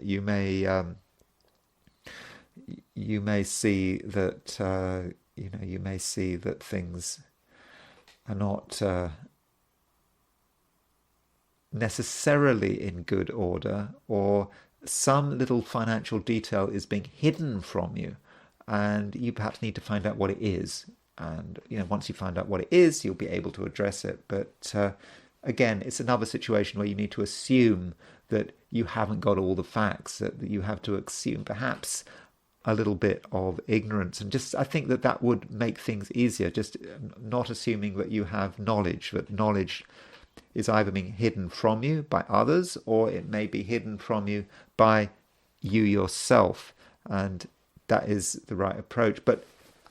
You may see that things are not necessarily in good order, or some little financial detail is being hidden from you, and you perhaps need to find out what it is. And once you find out what it is, you'll be able to address it. But again, it's another situation where you need to assume that you haven't got all the facts, that you have to assume perhaps a little bit of ignorance. And I think that would make things easier, just not assuming that you have knowledge, that knowledge is either being hidden from you by others, or it may be hidden from you by you yourself. And that is the right approach. But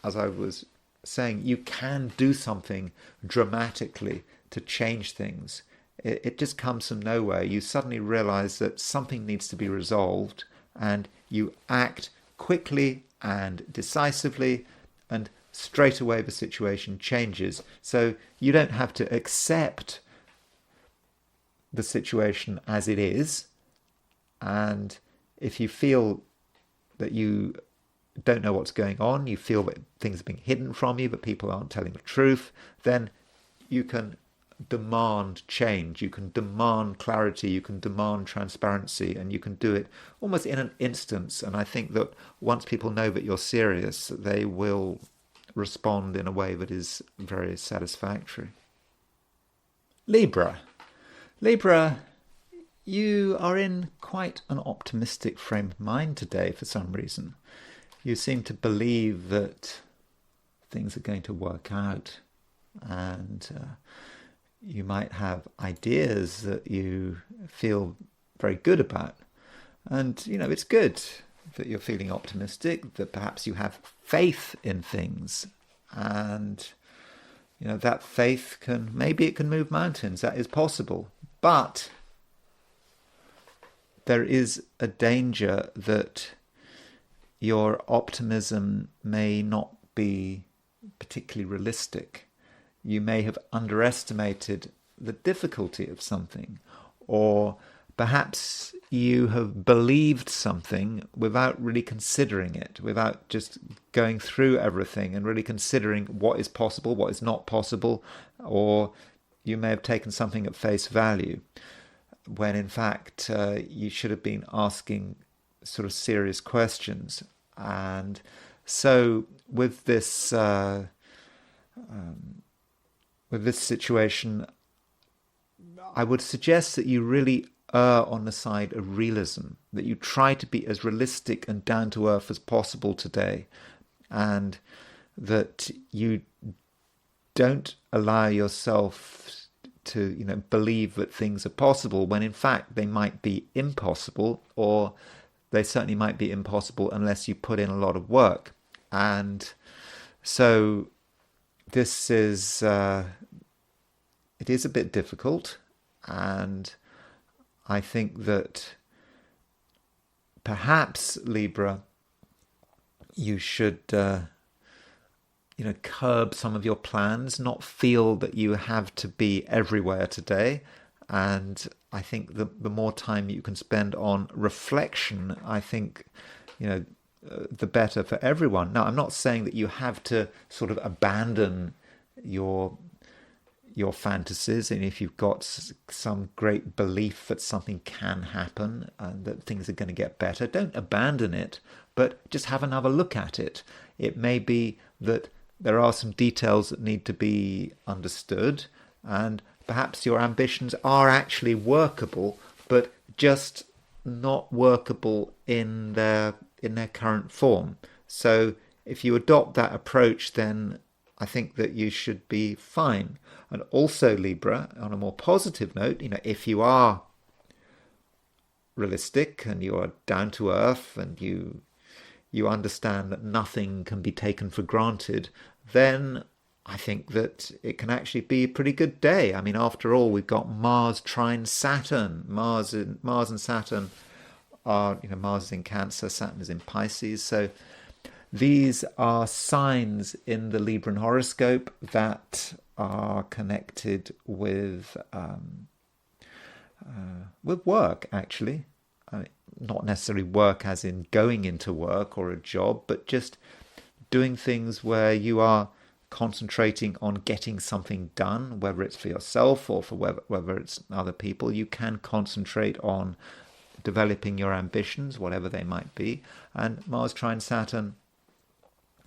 as I was saying, you can do something dramatically to change things. It just comes from nowhere. You suddenly realize that something needs to be resolved, and you act quickly and decisively, and straight away the situation changes. So you don't have to accept the situation as it is. And if you feel that you don't know what's going on, you feel that things are being hidden from you, that people aren't telling the truth, then you can demand change, you can demand clarity, you can demand transparency, and you can do it almost in an instant. And I think that once people know that you're serious, they will respond in a way that is very satisfactory. Libra. Libra, you are in quite an optimistic frame of mind today for some reason. You seem to believe that things are going to work out, and you might have ideas that you feel very good about. And, it's good that you're feeling optimistic, that perhaps you have faith in things. And, that faith maybe it can move mountains. That is possible. But there is a danger that your optimism may not be particularly realistic. You may have underestimated the difficulty of something, or perhaps you have believed something without really considering it, without just going through everything and really considering what is possible, what is not possible, or you may have taken something at face value, when in fact you should have been asking sort of serious questions. And so with this situation, I would suggest that you really err on the side of realism, that you try to be as realistic and down to earth as possible today, and that you don't allow yourself to believe that things are possible when in fact they might be impossible, or they certainly might be impossible unless you put in a lot of work. And so this is it is a bit difficult, and I think that perhaps, Libra, you should curb some of your plans, not feel that you have to be everywhere today. And I think the more time you can spend on reflection, I think, the better for everyone. Now, I'm not saying that you have to sort of abandon your fantasies, and if you've got some great belief that something can happen and that things are going to get better, don't abandon it, but just have another look at it. It may be that there are some details that need to be understood, and perhaps your ambitions are actually workable, but just not workable in their current form. So if you adopt that approach, then I think that you should be fine. And also, Libra, on a more positive note, if you are realistic and you are down to earth and you understand that nothing can be taken for granted, then I think that it can actually be a pretty good day. I mean, after all, we've got Mars trine Saturn. Mars and Saturn are, Mars is in Cancer, Saturn is in Pisces. So these are signs in the Libran horoscope that are connected with work, actually. Not necessarily work as in going into work or a job, but just doing things where you are concentrating on getting something done, whether it's for yourself or for whether it's other people. You can concentrate on developing your ambitions, whatever they might be. And Mars trine Saturn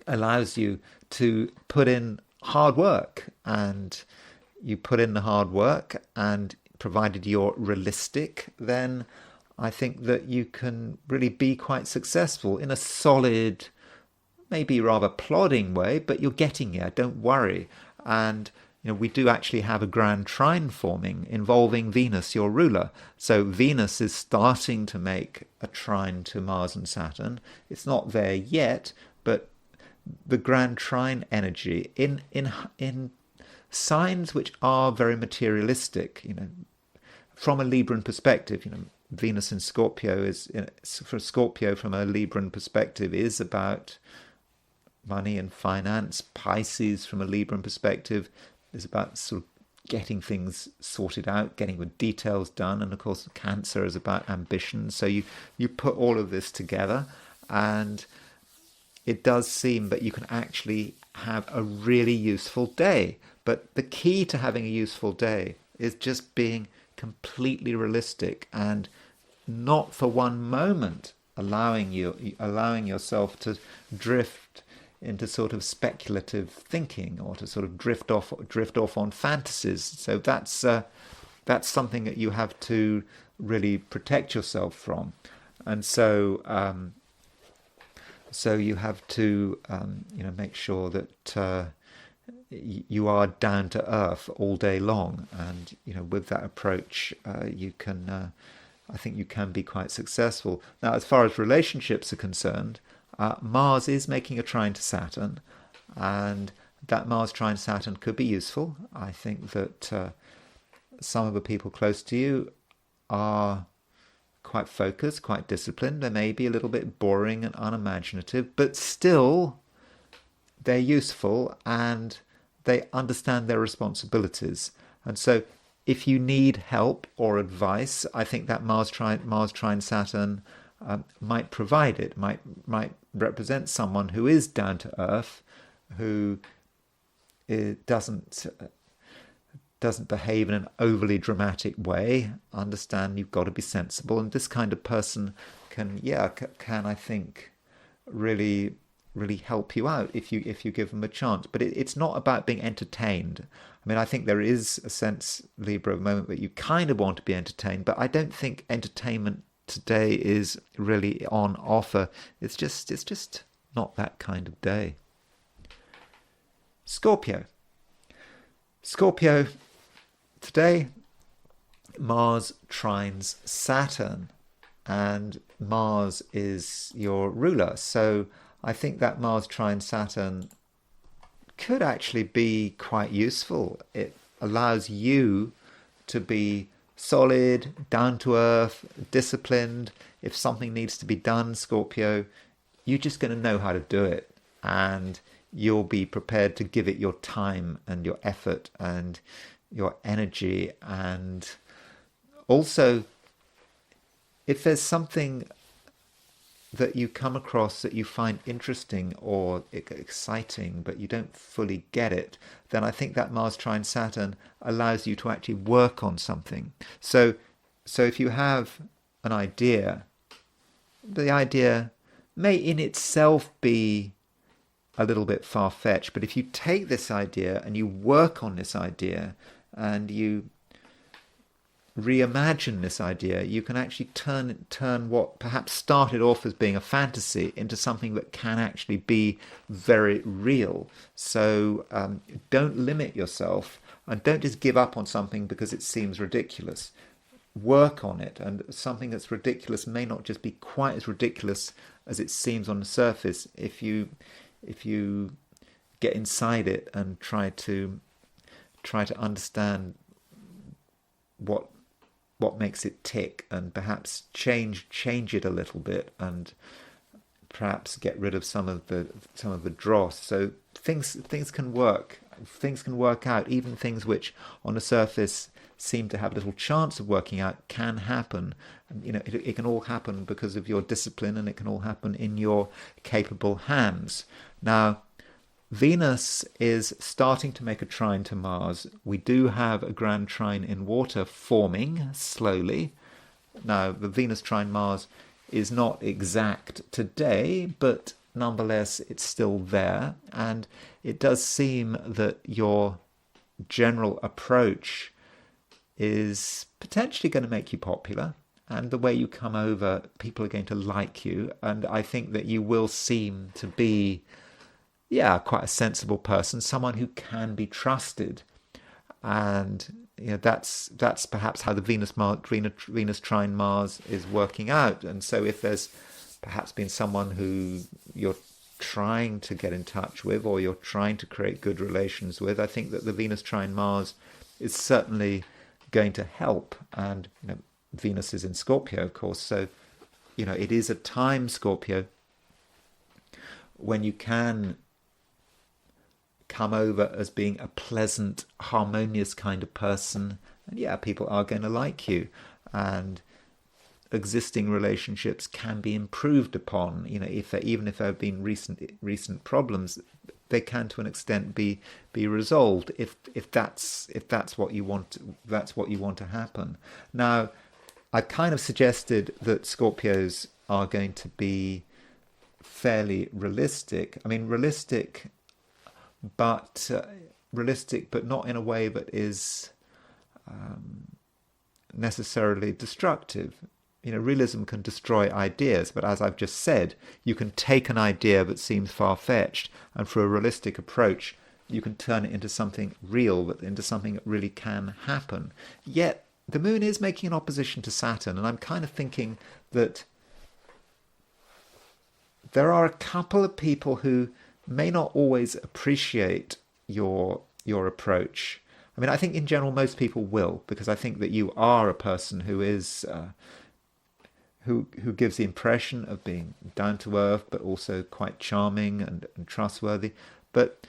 allows you to put in hard work, and you put in the hard work, and provided you're realistic, then I think that you can really be quite successful in a solid, maybe rather plodding way, but you're getting there, don't worry. And we do actually have a grand trine forming involving Venus, your ruler. So Venus is starting to make a trine to Mars and Saturn. It's not there yet, but the grand trine energy in signs which are very materialistic, from a Libran perspective, Venus in Scorpio is, for Scorpio from a Libran perspective, is about money and finance. Pisces, from a Libran perspective, is about sort of getting things sorted out, getting the details done. And of course, Cancer is about ambition. So you put all of this together, and it does seem that you can actually have a really useful day. But the key to having a useful day is just being completely realistic and not for one moment allowing yourself to drift into sort of speculative thinking, or to sort of drift off on fantasies. So that's something that you have to really protect yourself from. And so you have to make sure that you are down to earth all day long, and with that approach, you can. I think you can be quite successful. Now, as far as relationships are concerned, Mars is making a trine to Saturn, and that Mars trine Saturn could be useful. I think that some of the people close to you are quite focused, quite disciplined. They may be a little bit boring and unimaginative, but still they're useful and they understand their responsibilities. And so if you need help or advice, I think that Mars trine Saturn might provide it, might represent someone who is down to earth, who doesn't behave in an overly dramatic way. Understand you've got to be sensible, and this kind of person can I think really help you out if you give them a chance. But it's not about being entertained. I mean, I think there is a sense, Libra, at the moment that you kind of want to be entertained, but I don't think entertainment today is really on offer. It's just not that kind of day. Scorpio, today Mars trines Saturn, and Mars is your ruler. So I think that Mars trine Saturn could actually be quite useful. It allows you to be solid, down to earth, disciplined. If something needs to be done, Scorpio, you're just going to know how to do it, and you'll be prepared to give it your time and your effort and your energy. And also, if there's something that you come across that you find interesting or exciting, but you don't fully get it, then I think that Mars trine Saturn allows you to actually work on something. So if you have an idea, the idea may in itself be a little bit far-fetched, but if you take this idea and you work on this idea and you reimagine this idea, you can actually turn what perhaps started off as being a fantasy into something that can actually be very real. So don't limit yourself, and don't just give up on something because it seems ridiculous. Work on it, and something that's ridiculous may not just be quite as ridiculous as it seems on the surface if you get inside it and try to understand what makes it tick, and perhaps change it a little bit, and perhaps get rid of some of the dross. So things can work. Things can work out. Even things which on the surface seem to have little chance of working out can happen. And, it can all happen because of your discipline, and it can all happen in your capable hands. Now, Venus is starting to make a trine to Mars. We do have a grand trine in water forming slowly. Now, the Venus trine Mars is not exact today, but nonetheless, it's still there. And it does seem that your general approach is potentially going to make you popular. And the way you come over, people are going to like you. And I think that you will seem to be quite a sensible person, someone who can be trusted. And that's perhaps how the Venus trine Mars is working out. And so if there's perhaps been someone who you're trying to get in touch with, or you're trying to create good relations with, I think that the Venus trine Mars is certainly going to help. And Venus is in Scorpio, of course, so it is a time, Scorpio, when you can come over as being a pleasant, harmonious kind of person, and yeah, people are going to like you, and existing relationships can be improved upon. Even if there have been recent problems, they can to an extent be resolved if that's what you want. That's what you want to happen. Now, I've kind of suggested that Scorpios are going to be fairly realistic. I mean, realistic, but not in a way that is necessarily destructive. Realism can destroy ideas, but as I've just said, you can take an idea that seems far-fetched, and for a realistic approach, you can turn it into something real, into something that really can happen. Yet, the moon is making an opposition to Saturn, and I'm kind of thinking that there are a couple of people who may not always appreciate your approach. I mean, I think in general most people will, because I think that you are a person who is who gives the impression of being down to earth, but also quite charming and trustworthy. But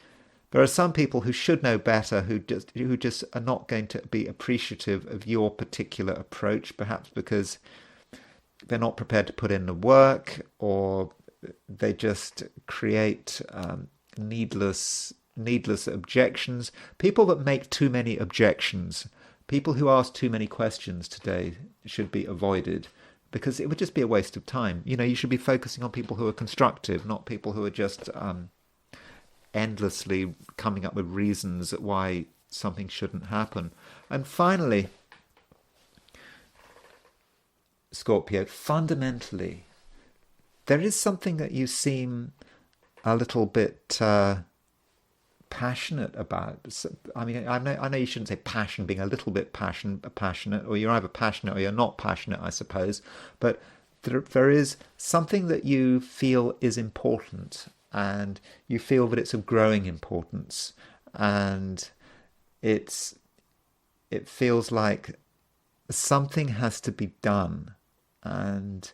there are some people who should know better, who just are not going to be appreciative of your particular approach, perhaps because they're not prepared to put in the work, or they just create needless objections. People that make too many objections, people who ask too many questions today should be avoided, because it would just be a waste of time. You should be focusing on people who are constructive, not people who are just endlessly coming up with reasons why something shouldn't happen. And finally, Scorpio, fundamentally, there is something that you seem a little bit passionate about. I mean, I know you shouldn't say passion, being a little bit passionate, or you're either passionate or you're not passionate, I suppose. But there is something that you feel is important, and you feel that it's of growing importance, and it feels like something has to be done, and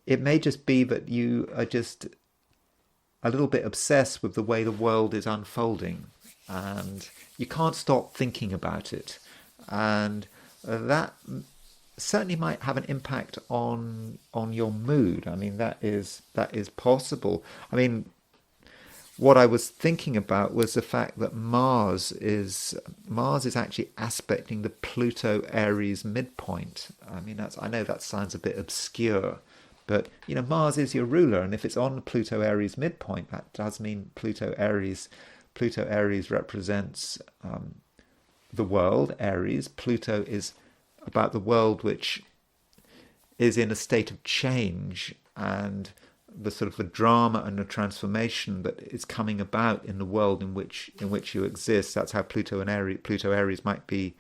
it may just be that you are just a little bit obsessed with the way the world is unfolding, and you can't stop thinking about it, and that certainly might have an impact on your mood. I mean, that is possible. I mean, what I was thinking about was the fact that Mars is actually aspecting the Pluto Aries midpoint. I mean, I know that sounds a bit obscure, but Mars is your ruler, and if it's on the Pluto Aries midpoint, that does mean Pluto Aries represents the world, Aries. Pluto is about the world which is in a state of change, and the sort of the drama and the transformation that is coming about in the world in which you exist. That's how Pluto Aries might be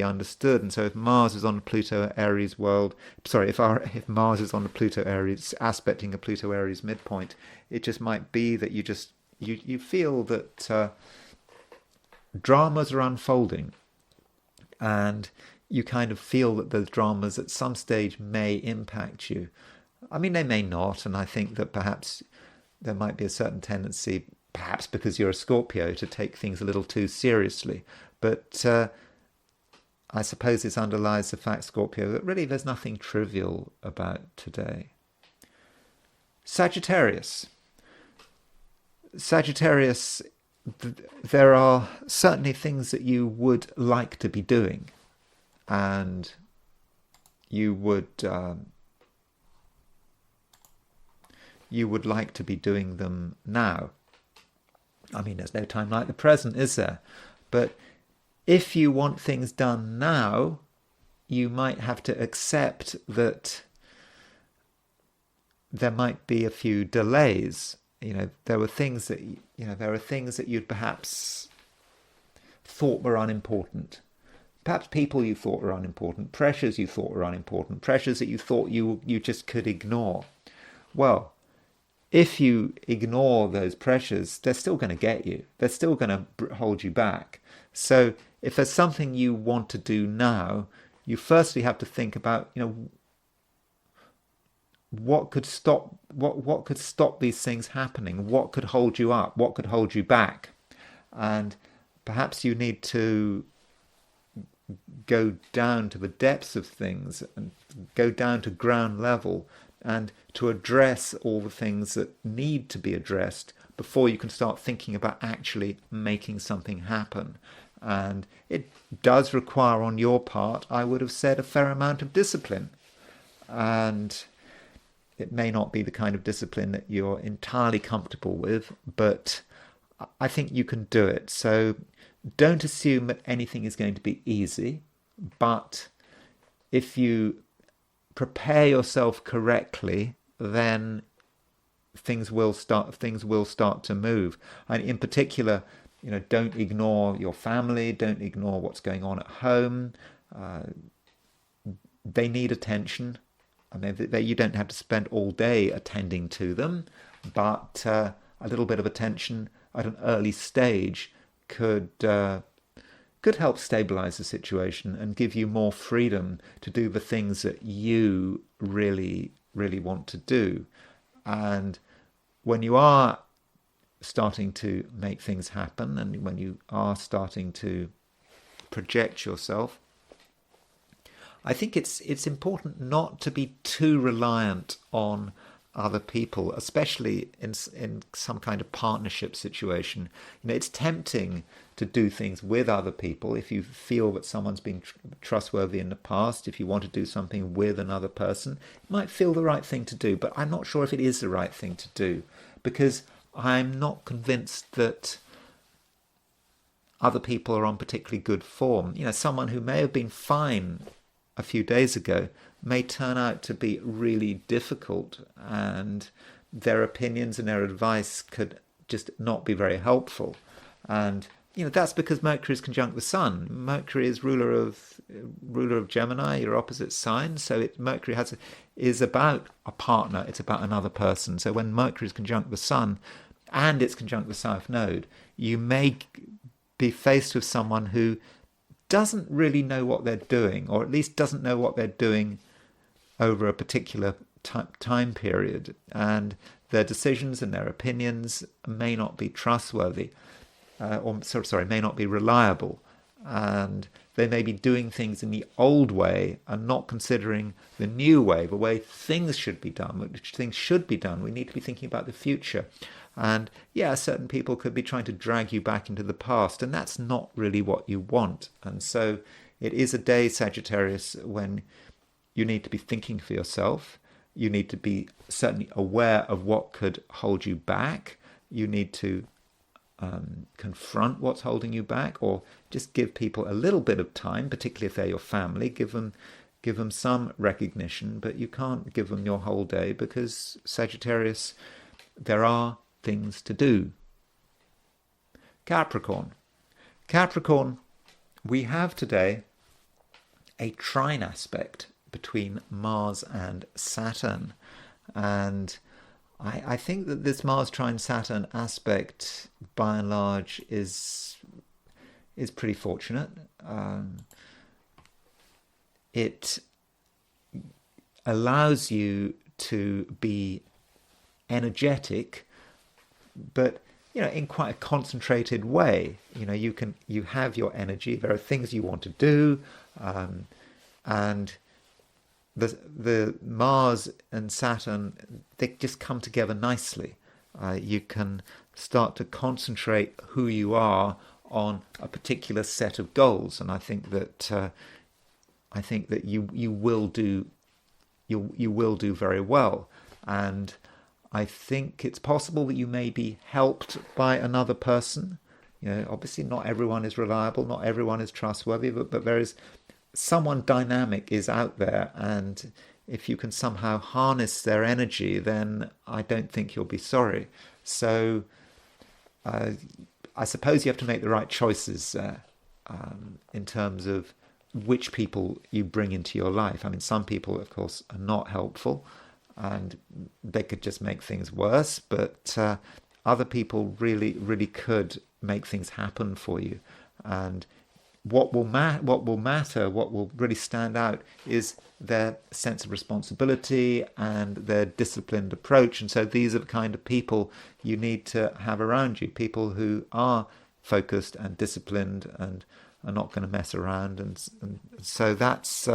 understood. And so if Mars is on the Pluto Aries world, if Mars is on the Pluto Aries aspecting a Pluto Aries midpoint, it just might be that you feel that dramas are unfolding, and you kind of feel that those dramas at some stage may impact you. I mean, they may not, and I think that perhaps there might be a certain tendency, perhaps because you're a Scorpio, to take things a little too seriously. But I suppose this underlies the fact, Scorpio, that really there's nothing trivial about today. Sagittarius, there are certainly things that you would like to be doing, and you would like to be doing them now. I mean, there's no time like the present, is there? But if you want things done now, you might have to accept that there might be a few delays. There are things that you'd perhaps thought were unimportant. Perhaps people you thought were unimportant, pressures you thought were unimportant, pressures that you thought you just could ignore. Well, if you ignore those pressures, they're still going to get you. They're still going to hold you back. So if there's something you want to do now, you firstly have to think about, what could stop these things happening? What could hold you up? What could hold you back? And perhaps you need to go down to the depths of things and go down to ground level and to address all the things that need to be addressed before you can start thinking about actually making something happen. And it does require on your part, I would have said, a fair amount of discipline. And it may not be the kind of discipline that you're entirely comfortable with, but I think you can do it. So don't assume that anything is going to be easy, but if you prepare yourself correctly, then things will start to move. And in particular, don't ignore your family, don't ignore what's going on at home. They need attention. I mean, you don't have to spend all day attending to them, but a little bit of attention at an early stage could help stabilize the situation and give you more freedom to do the things that you really, really want to do. And when you are starting to make things happen, and when you are starting to project yourself, I think it's important not to be too reliant on other people, especially in some kind of partnership situation. It's tempting to do things with other people if you feel that someone's been trustworthy in the past. If you want to do something with another person, it might feel the right thing to do, but I'm not sure if it is the right thing to do, because I'm not convinced that other people are on particularly good form. Someone who may have been fine a few days ago may turn out to be really difficult, and their opinions and their advice could just not be very helpful. And that's because Mercury is conjunct the Sun. Mercury is ruler of Gemini, your opposite sign. So Mercury is about a partner. It's about another person. So when Mercury is conjunct the Sun and it's conjunct the South Node, you may be faced with someone who doesn't really know what they're doing, or at least doesn't know what they're doing over a particular time period, and their decisions and their opinions may not be trustworthy, may not be reliable, and they may be doing things in the old way and not considering the new way, the way things should be done, which things should be done. We need to be thinking about the future. And certain people could be trying to drag you back into the past, and that's not really what you want. And so it is a day, Sagittarius, when you need to be thinking for yourself. You need to be certainly aware of what could hold you back. You need to confront what's holding you back, or just give people a little bit of time, particularly if they're your family. Give them some recognition, but you can't give them your whole day, because Sagittarius, there are things to do. Capricorn, we have today a trine aspect between Mars and Saturn, and I think that this Mars trine Saturn aspect, by and large, is pretty fortunate. It allows you to be energetic, but in quite a concentrated way. You have your energy. There are things you want to do, and the Mars and Saturn, they just come together nicely. You can start to concentrate who you are on a particular set of goals, and I think that you will do very well. And I think it's possible that you may be helped by another person. Obviously not everyone is reliable, not everyone is trustworthy, but there is someone dynamic is out there, and if you can somehow harness their energy, then I don't think you'll be sorry. So I suppose you have to make the right choices in terms of which people you bring into your life. I mean, some people, of course, are not helpful, and they could just make things worse, but other people really, really could make things happen for you. And what will matter, what will really stand out, is their sense of responsibility and their disciplined approach. And so these are the kind of people you need to have around you, people who are focused and disciplined and are not going to mess around. And so that's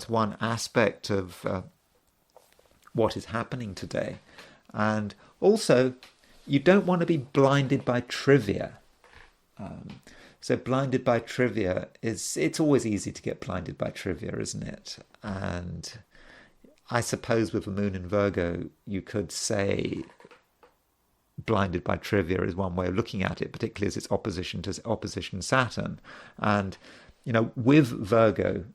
one aspect of what is happening today. And also, you don't want to be blinded by trivia. So blinded by trivia it's always easy to get blinded by trivia, isn't it? And I suppose with the moon in Virgo, you could say blinded by trivia is one way of looking at it, particularly as it's opposition Saturn. And, with Virgo,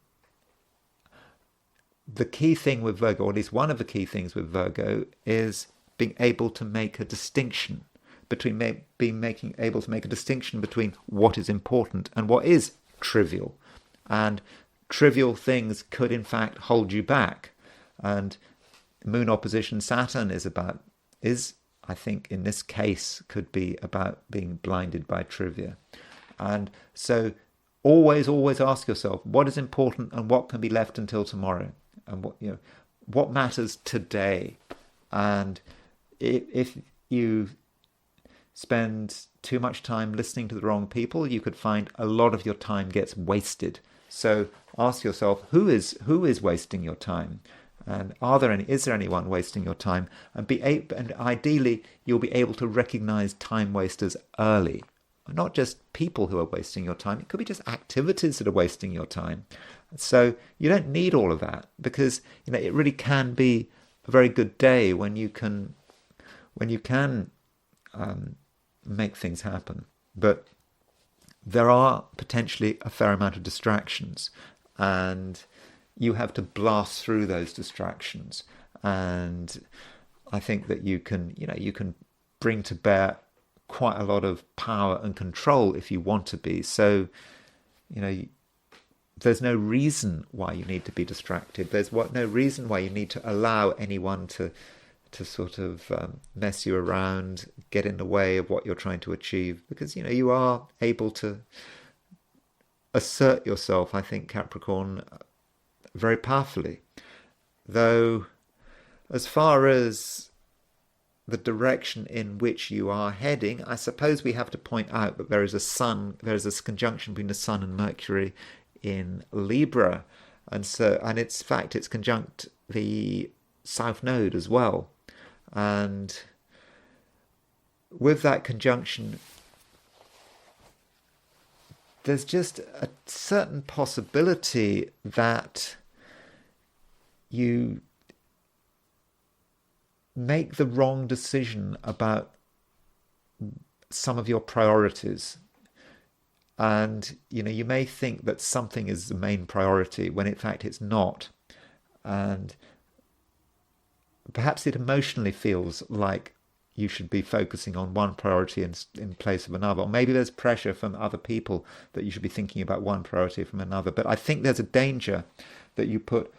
the key thing with Virgo, or at least one of the key things with Virgo, is being able to make a distinction between between what is important and what is trivial. And trivial things could in fact hold you back. And moon opposition Saturn is I think in this case could be about being blinded by trivia. And so always ask yourself what is important and what can be left until tomorrow, and what matters today. And if you spend too much time listening to the wrong people, you could find a lot of your time gets wasted. So ask yourself, who is wasting your time? And is there anyone wasting your time? And ideally, you'll be able to recognize time wasters early. Not just people who are wasting your time. It could be just activities that are wasting your time. So you don't need all of that, because it really can be a very good day when you can make things happen. But there are potentially a fair amount of distractions, and you have to blast through those distractions. And I think that you can bring to bear quite a lot of power and control if you want to be. So, there's no reason why you need to be distracted. There's no reason why you need to allow anyone to sort of mess you around, get in the way of what you're trying to achieve, because you are able to assert yourself, I think, Capricorn, very powerfully. Though as far as the direction in which you are heading, I suppose we have to point out that there is a conjunction between the Sun and Mercury in Libra, and it's conjunct the South Node as well. And with that conjunction, there's just a certain possibility that you make the wrong decision about some of your priorities. And, you may think that something is the main priority when in fact it's not. And perhaps it emotionally feels like you should be focusing on one priority in place of another. Or maybe there's pressure from other people that you should be thinking about one priority from another. But I think there's a danger that you put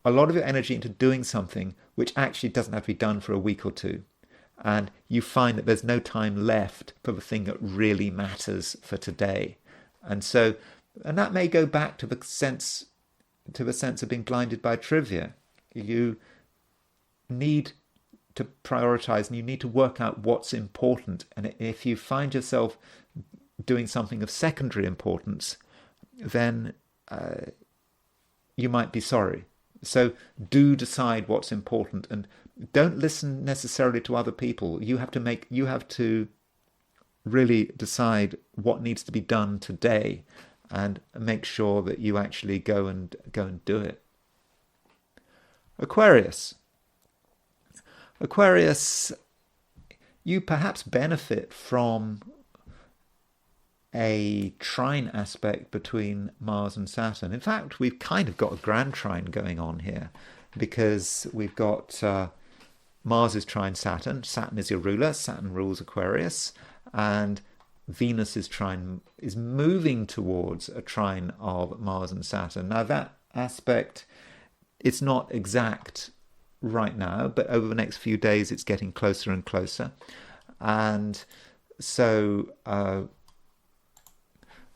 a lot of your energy into doing something which actually doesn't have to be done for a week or two. And you find that there's no time left for the thing that really matters for today. And that may go back to the sense of being blinded by trivia. You need to prioritize, and you need to work out what's important. And if you find yourself doing something of secondary importance, then you might be sorry. So do decide what's important, and don't listen necessarily to other people. You have to really decide what needs to be done today, and make sure that you actually go and do it. Aquarius, you perhaps benefit from a trine aspect between Mars and Saturn. In fact, we've kind of got a grand trine going on here, because we've got Mars is trine Saturn. Saturn is your ruler. Saturn rules Aquarius, and Venus is moving towards a trine of Mars and Saturn. Now that aspect, it's not exact right now, but over the next few days it's getting closer and closer. And so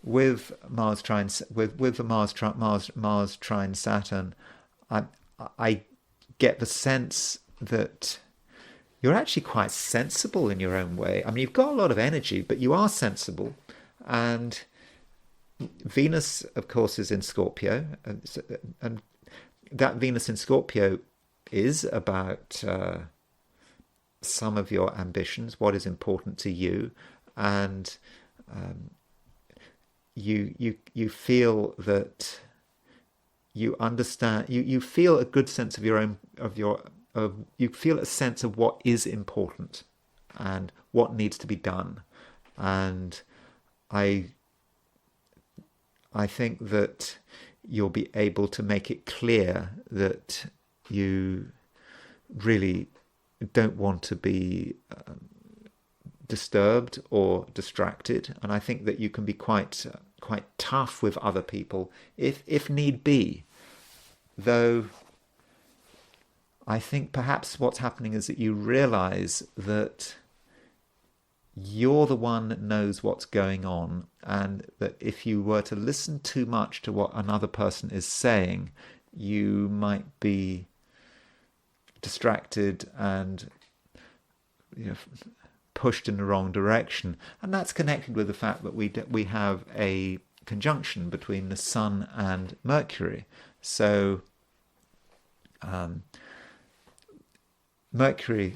with Mars trine Saturn, I get the sense that you're actually quite sensible in your own way. I mean, you've got a lot of energy, but you are sensible. And Venus, of course, is in Scorpio, and that Venus in Scorpio is about some of your ambitions, what is important to you, and you feel that you understand. You feel a good sense of your own you feel a sense of what is important and what needs to be done, and I think that you'll be able to make it clear that you really don't want to be disturbed or distracted, and I think that you can be quite tough with other people if need be. Though I think perhaps what's happening is that you realize that you're the one that knows what's going on, and that if you were to listen too much to what another person is saying, you might be distracted and pushed in the wrong direction. And that's connected with the fact that we have a conjunction between the Sun and Mercury. So Mercury,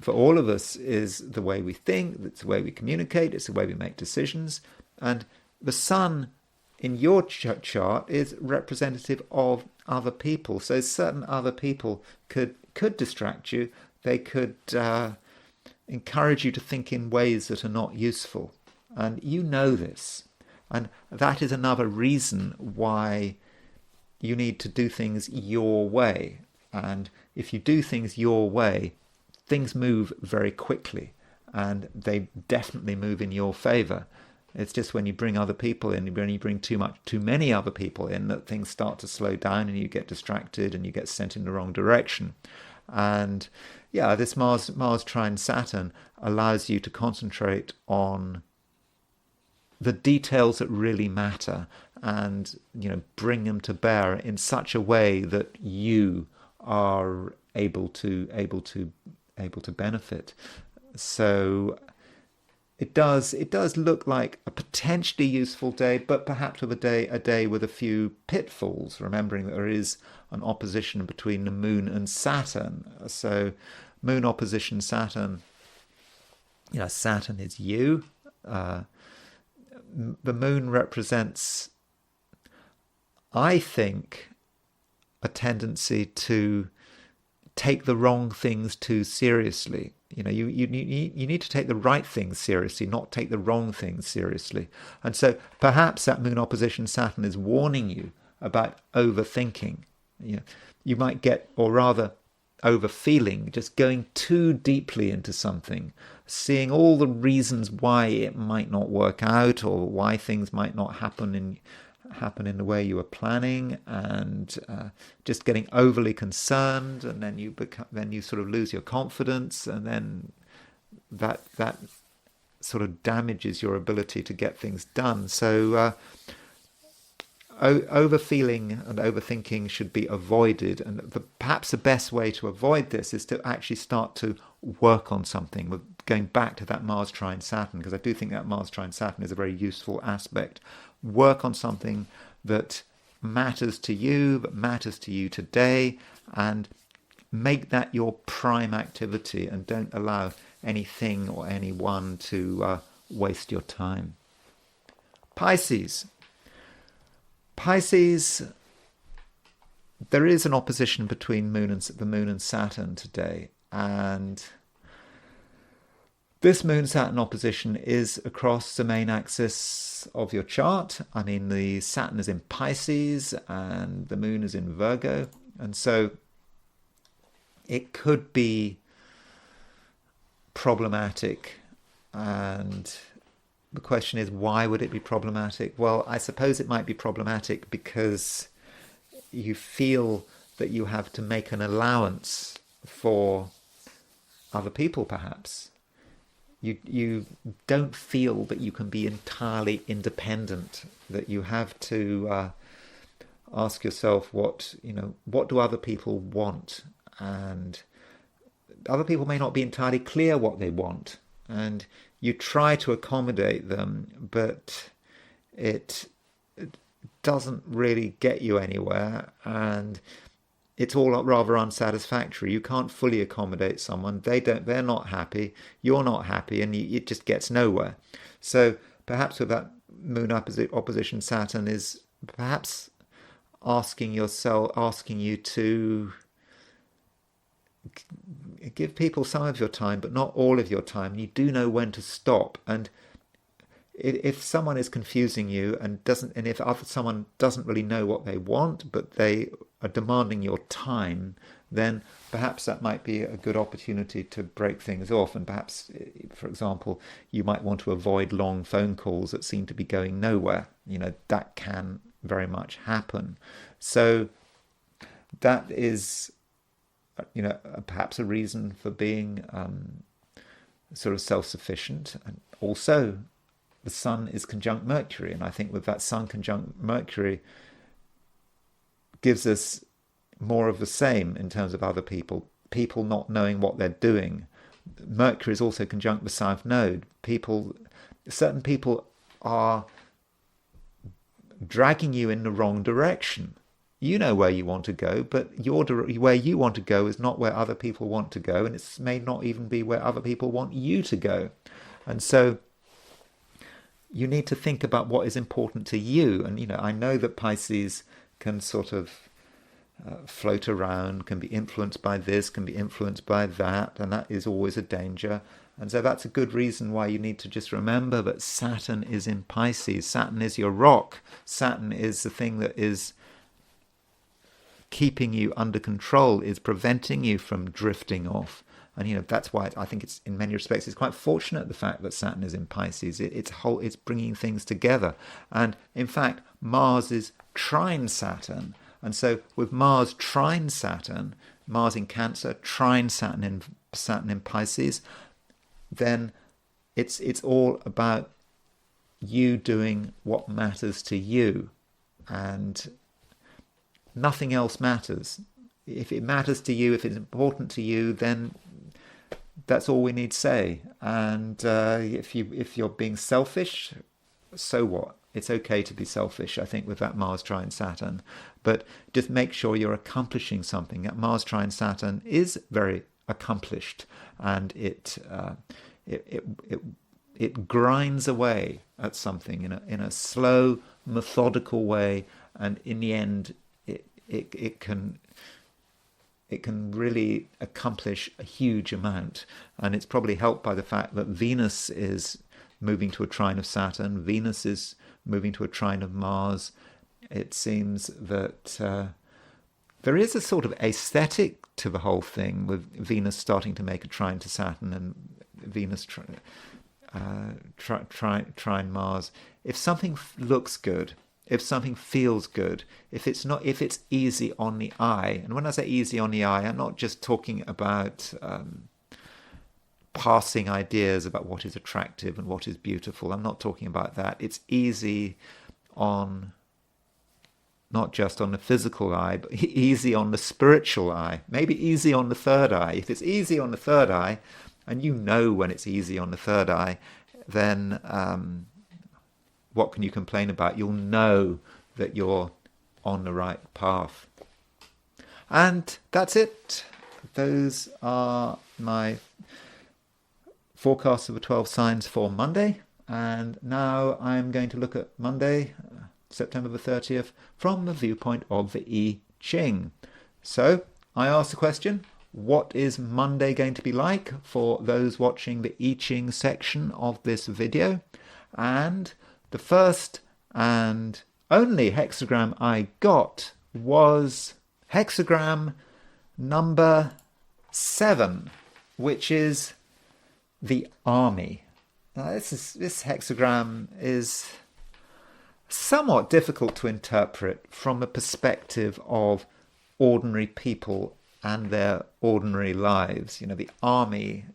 for all of us, is the way we think, it's the way we communicate, it's the way we make decisions. And the Sun in your chart is representative of other people. So certain other people could distract you. They could encourage you to think in ways that are not useful. And you know this. And that is another reason why you need to do things your way. And if you do things your way, things move very quickly, and they definitely move in your favor. It's just when you bring other people in, when you bring too many other people in, that things start to slow down and you get distracted and you get sent in the wrong direction. And yeah, this Mars trine Saturn allows you to concentrate on the details that really matter, and bring them to bear in such a way that you are able to benefit. So it does look like a potentially useful day, but perhaps with a day with a few pitfalls, remembering that there is an opposition between the Moon and Saturn. So Moon opposition Saturn, Saturn is you. The Moon represents, I think, a tendency to take the wrong things too seriously. You need to take the right things seriously, not take the wrong things seriously. And so perhaps that Moon opposition Saturn is warning you about overthinking. You might get, or rather overfeeling, just going too deeply into something, seeing all the reasons why it might not work out, or why things might not happen in the way you were planning, and just getting overly concerned, and then you sort of lose your confidence, and then that sort of damages your ability to get things done. So overfeeling and overthinking should be avoided, and perhaps the best way to avoid this is to actually start to work on something. We're going back to that Mars trine Saturn, because I do think that Mars trine Saturn is a very useful aspect. Work on something that matters to you, today, and make that your prime activity, and don't allow anything or anyone to waste your time. Pisces, there is an opposition between the Moon and Saturn today, and this Moon-Saturn opposition is across the main axis of your chart. I mean, the Saturn is in Pisces and the Moon is in Virgo, and so it could be problematic. And the question is, why would it be problematic? Well, I suppose it might be problematic because you feel that you have to make an allowance for other people, perhaps. You don't feel that you can be entirely independent, that you have to ask yourself what do other people want, and other people may not be entirely clear what they want, and you try to accommodate them, but it doesn't really get you anywhere, and it's all rather unsatisfactory. You can't fully accommodate someone. They're not happy. You're not happy, and it just gets nowhere. So perhaps with that moon opposition Saturn is perhaps asking you to give people some of your time, but not all of your time. You do know when to stop. And if someone is confusing you and if someone doesn't really know what they want, but they are demanding your time, then perhaps that might be a good opportunity to break things off. And perhaps, for example, you might want to avoid long phone calls that seem to be going nowhere. That can very much happen. So that is, perhaps a reason for being sort of self-sufficient. And also, the Sun is conjunct Mercury, and I think with that Sun conjunct Mercury gives us more of the same in terms of other people not knowing what they're doing. Mercury is also conjunct the South Node. Certain people are dragging you in the wrong direction. You know where you want to go, but where you want to go is not where other people want to go, and it may not even be where other people want you to go. And so you need to think about what is important to you. And, I know that Pisces can sort of float around, can be influenced by this, can be influenced by that, and that is always a danger. And so that's a good reason why you need to just remember that Saturn is in Pisces. Saturn is your rock. Saturn is the thing that is keeping you under control, is preventing you from drifting off. And that's why I think it's, in many respects, it's quite fortunate, the fact that Saturn is in Pisces. It's bringing things together. And in fact, Mars is trine Saturn. And so with Mars trine Saturn, Mars in Cancer, trine Saturn in Pisces, then it's all about you doing what matters to you, and nothing else matters. If it matters to you, if it's important to you, then that's all we need to say. And if you're being selfish, so what? It's okay to be selfish, I think, with that Mars trine Saturn. But just make sure you're accomplishing something. That Mars trine Saturn is very accomplished, and it grinds away at something in a slow, methodical way, and in the end, it can really accomplish a huge amount. And it's probably helped by the fact that Venus is moving to a trine of Saturn. Venus is moving to a trine of Mars. It seems that there is a sort of aesthetic to the whole thing, with Venus starting to make a trine to Saturn and Venus trine Mars. If something looks good, if something feels good, if it's easy on the eye, and when I say easy on the eye, I'm not just talking about passing ideas about what is attractive and what is beautiful. I'm not talking about that. It's easy on, not just on the physical eye, but easy on the spiritual eye, maybe easy on the third eye. If it's easy on the third eye, and you know when it's easy on the third eye, then what can you complain about? You'll know that you're on the right path. And that's it. Those are my forecasts of the 12 signs for Monday. And now I'm going to look at Monday, September the 30th, from the viewpoint of the I Ching. So I asked the question, what is Monday going to be like for those watching the I Ching section of this video? And the first and only hexagram I got was hexagram number 7, which is the army. Now this hexagram is somewhat difficult to interpret from the perspective of ordinary people and their ordinary lives. The army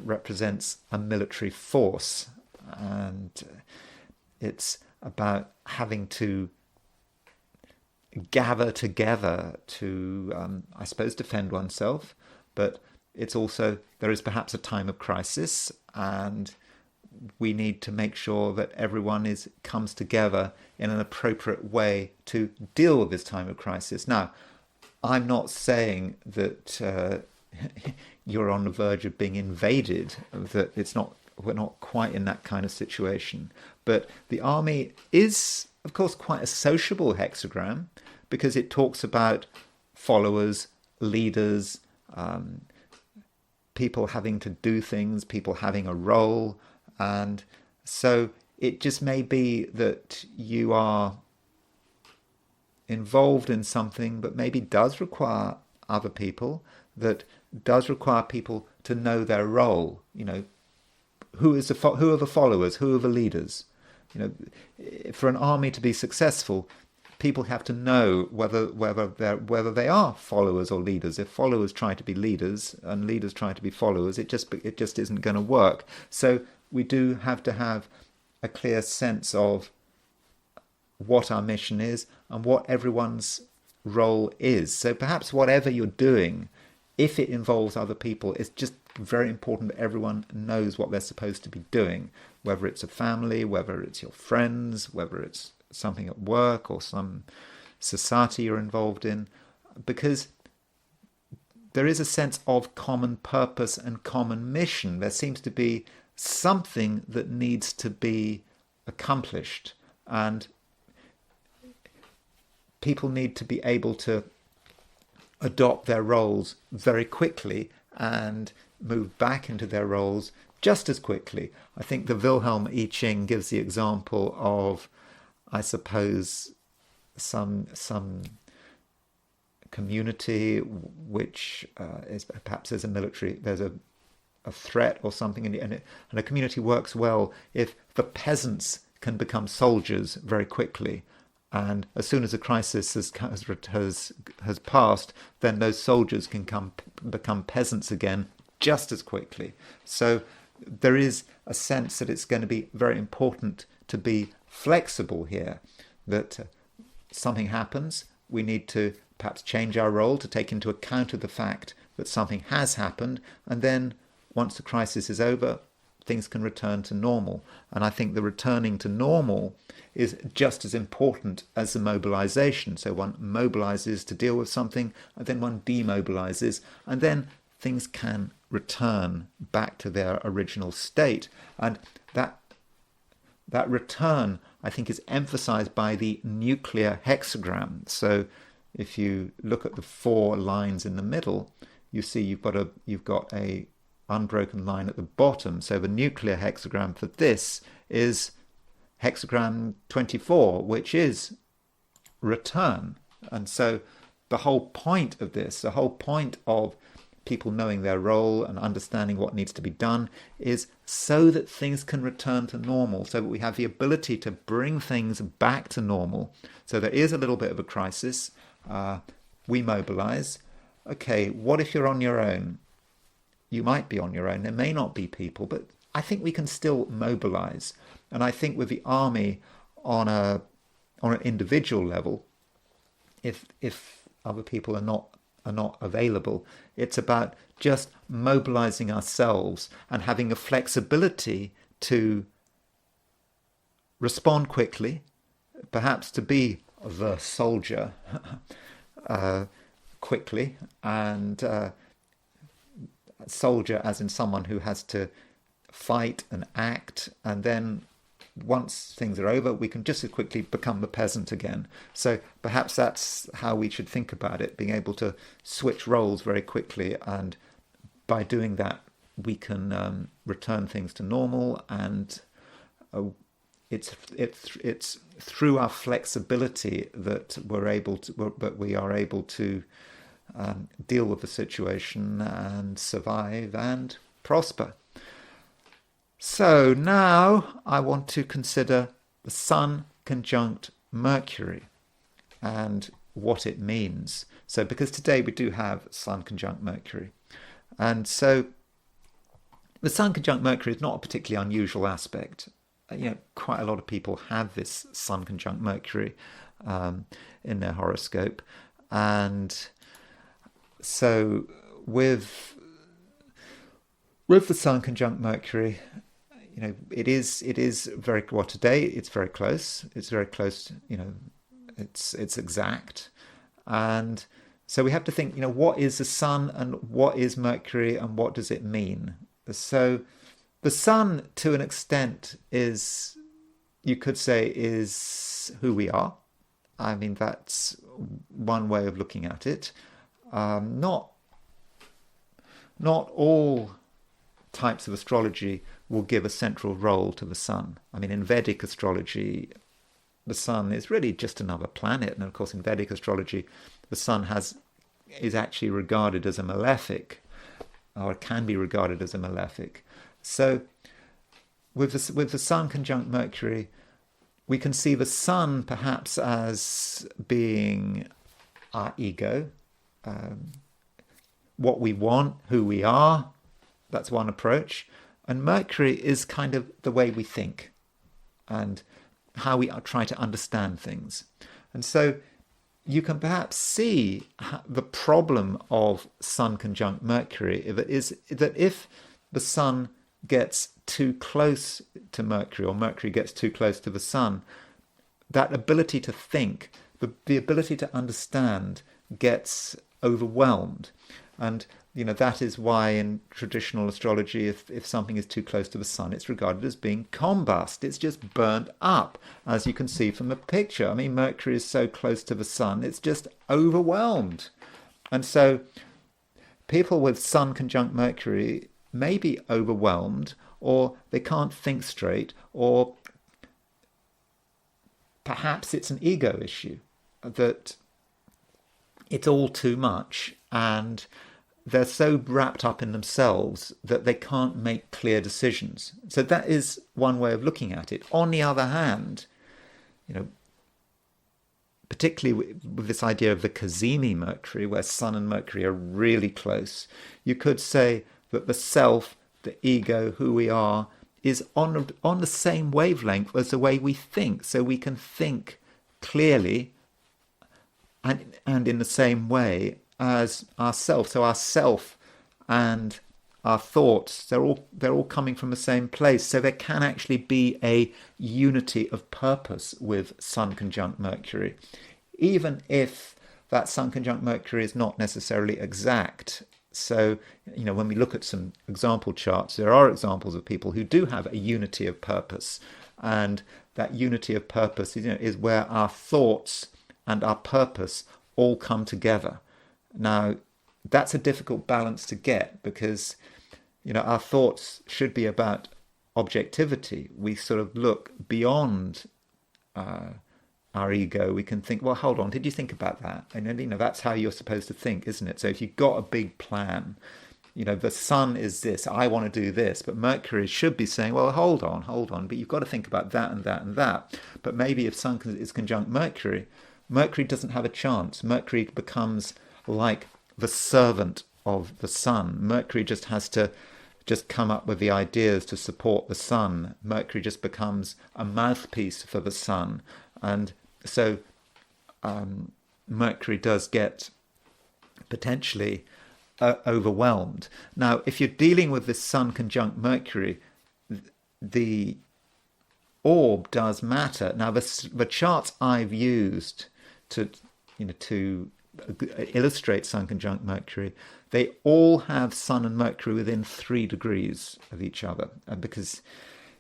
represents a military force, and it's about having to gather together to, I suppose, defend oneself, but there is perhaps a time of crisis, and we need to make sure that everyone comes together in an appropriate way to deal with this time of crisis. Now, I'm not saying that you're on the verge of being invaded, that we're not quite in that kind of situation. But the army is, of course, quite a sociable hexagram, because it talks about followers, leaders, people having to do things, people having a role. And so it just may be that you are involved in something that maybe does require other people, that does require people to know their role. Who are the followers? Who are the leaders? For an army to be successful, people have to know whether they are followers or leaders. If followers try to be leaders and leaders try to be followers, it just isn't going to work. So we do have to have a clear sense of what our mission is and what everyone's role is. So perhaps whatever you're doing, if it involves other people, it's just very important that everyone knows what they're supposed to be doing, whether it's a family, whether it's your friends, whether it's something at work or some society you're involved in, because there is a sense of common purpose and common mission. There seems to be something that needs to be accomplished, and people need to be able to adopt their roles very quickly and move back into their roles just as quickly. I think the Wilhelm I Ching gives the example of, I suppose, some community which is perhaps there's a threat or something, and a community works well if the peasants can become soldiers very quickly, and as soon as a crisis has passed, then those soldiers can become peasants again just as quickly. So there is a sense that it's going to be very important to be flexible here, that something happens, we need to perhaps change our role to take into account of the fact that something has happened, and then once the crisis is over, things can return to normal. And I think the returning to normal is just as important as the mobilization. So one mobilizes to deal with something, and then one demobilizes, and then things can return back to their original state. And that return, I think, is emphasized by the nuclear hexagram. So if you look at the 4 lines in the middle, you see you've got a unbroken line at the bottom. So the nuclear hexagram for this is hexagram 24, which is return. And so the whole point of this, the whole point of people knowing their role and understanding what needs to be done, is so that things can return to normal, so that we have the ability to bring things back to normal. So there is a little bit of a crisis. We mobilize. Okay, what if you're on your own? You might be on your own. There may not be people, but I think we can still mobilize. And I think with the army on an individual level, if other people are not available, it's about just mobilizing ourselves and having a flexibility to respond quickly, perhaps to be the soldier quickly, and soldier as in someone who has to fight and act, and then once things are over, we can just as quickly become the peasant again. So perhaps that's how we should think about it, being able to switch roles very quickly, and by doing that we can return things to normal. And it's through our flexibility that we are able to deal with the situation and survive and prosper. So now I want to consider the Sun conjunct Mercury and what it means. So because today we do have Sun conjunct Mercury, and so the Sun conjunct Mercury is not a particularly unusual aspect. Quite a lot of people have this Sun conjunct Mercury in their horoscope, and so with With the Sun conjunct Mercury, it is very well today. It's very close. It's very close. It's exact, and so we have to think. What is the Sun and what is Mercury and what does it mean? So, the Sun, to an extent, is, you could say, is who we are. I mean, that's one way of looking at it. Not all types of astrology will give a central role to the Sun. I mean, in Vedic astrology, the Sun is really just another planet, and of course, in Vedic astrology, the Sun is actually regarded as a malefic, or can be regarded as a malefic. So, with the Sun conjunct Mercury, we can see the Sun perhaps as being our ego, what we want, who we are. That's one approach. And Mercury is kind of the way we think and how we try to understand things. And so you can perhaps see the problem of Sun conjunct Mercury is that if the Sun gets too close to Mercury, or Mercury gets too close to the Sun, that ability to think, the ability to understand, gets overwhelmed. And that is why in traditional astrology, if something is too close to the Sun, it's regarded as being combust. It's just burnt up, as you can see from the picture. I mean, Mercury is so close to the Sun, it's just overwhelmed. And so people with Sun conjunct Mercury may be overwhelmed, or they can't think straight, or perhaps it's an ego issue, that it's all too much, and they're so wrapped up in themselves that they can't make clear decisions. So that is one way of looking at it. On the other hand, particularly with this idea of the cazimi Mercury, where Sun and Mercury are really close, you could say that the self, the ego, who we are, is on the same wavelength as the way we think. So we can think clearly and in the same way as ourself. So our self and our thoughts, they're all coming from the same place. So there can actually be a unity of purpose with Sun conjunct Mercury, even if that Sun conjunct Mercury is not necessarily exact. So, when we look at some example charts, there are examples of people who do have a unity of purpose. And that unity of purpose is where our thoughts and our purpose all come together. Now, that's a difficult balance to get, because, our thoughts should be about objectivity. We sort of look beyond our ego. We can think, well, hold on, did you think about that? And that's how you're supposed to think, isn't it? So if you've got a big plan, the Sun is this, I want to do this, but Mercury should be saying, well, hold on, but you've got to think about that and that and that. But maybe if Sun is conjunct Mercury, Mercury doesn't have a chance. Mercury becomes like the servant of the Sun. Mercury just has to come up with the ideas to support the Sun. Mercury just becomes a mouthpiece for the Sun. And so Mercury does get potentially overwhelmed. Now, if you're dealing with this Sun conjunct Mercury, the orb does matter. Now, the charts I've used to illustrate Sun conjunct Mercury, they all have Sun and Mercury within 3 degrees of each other, because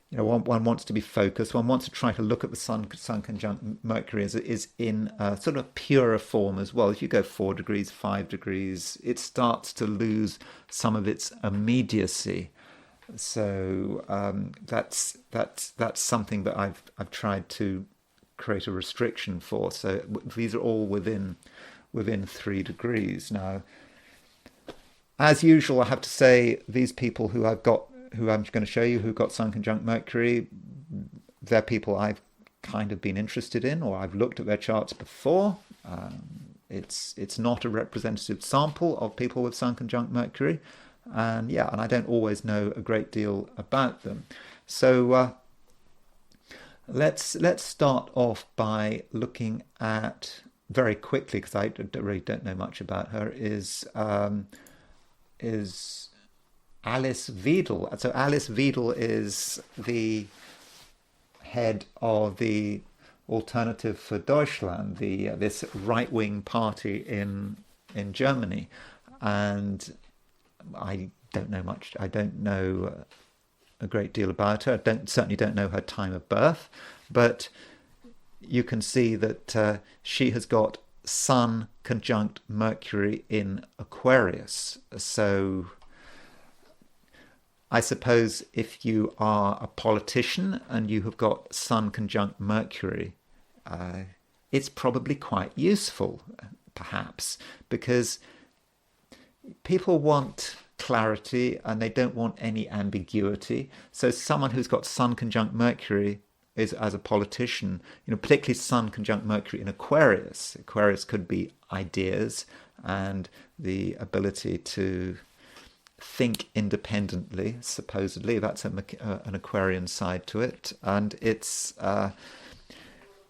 one wants to be focused. One wants to try to look at the Sun conjunct Mercury as it is in a sort of purer form as well. If you go 4 degrees, 5 degrees, it starts to lose some of its immediacy. So that's something that I've tried to create a restriction for. So these are all within 3 degrees. Now, as usual, I have to say, these people who I'm going to show you, who've got Sun conjunct Mercury, they're people I've kind of been interested in, or I've looked at their charts before. It's not a representative sample of people with Sun conjunct Mercury, and I don't always know a great deal about them. So let's start off by looking at, very quickly, because I really don't know much about her, is Alice Weidel. So Alice Weidel is the head of the Alternative for Deutschland, this right-wing party in Germany, and I don't know much. I don't know a great deal about her. I certainly don't know her time of birth, but you can see that she has got Sun conjunct Mercury in Aquarius. So I suppose if you are a politician and you have got Sun conjunct Mercury, it's probably quite useful, perhaps, because people want clarity and they don't want any ambiguity. So someone who's got Sun conjunct Mercury is, as a politician, particularly Sun conjunct Mercury in Aquarius. Aquarius could be ideas and the ability to think independently, supposedly. That's an Aquarian side to it. And it's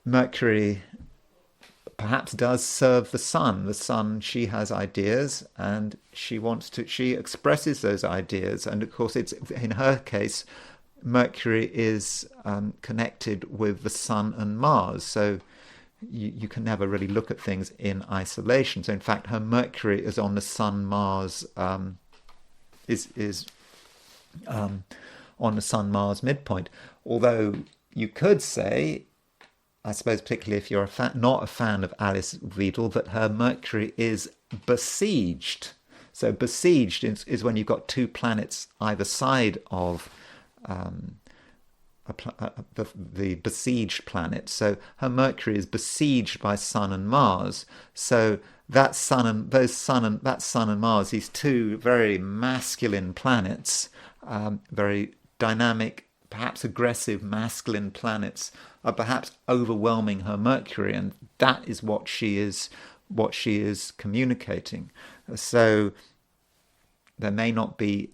Mercury perhaps does serve the Sun. The Sun, she has ideas and she expresses those ideas. And of course, it's in her case, Mercury is connected with the Sun and Mars. So you can never really look at things in isolation. So in fact, her Mercury is on the Sun-Mars, is on the Sun-Mars midpoint. Although you could say, I suppose particularly if you're not a fan of Alice Weidel, that her Mercury is besieged. So besieged is when you've got two planets either side of the besieged planet. So her Mercury is besieged by Sun and Mars. So that Sun and Mars, these two very masculine planets, very dynamic, perhaps aggressive masculine planets, are perhaps overwhelming her Mercury, and that is what she is communicating. So there may not be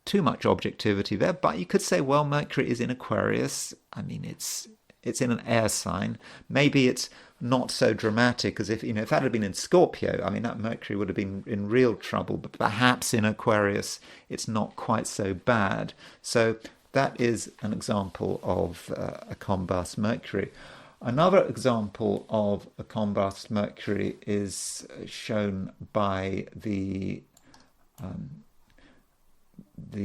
too much objectivity there, but you could say, well, Mercury is in Aquarius. I mean, it's in an air sign. Maybe it's not so dramatic as if that had been in Scorpio. I mean, that Mercury would have been in real trouble, but perhaps in Aquarius it's not quite so bad. So that is an example of a combust Mercury. Another example of a combust Mercury is shown by the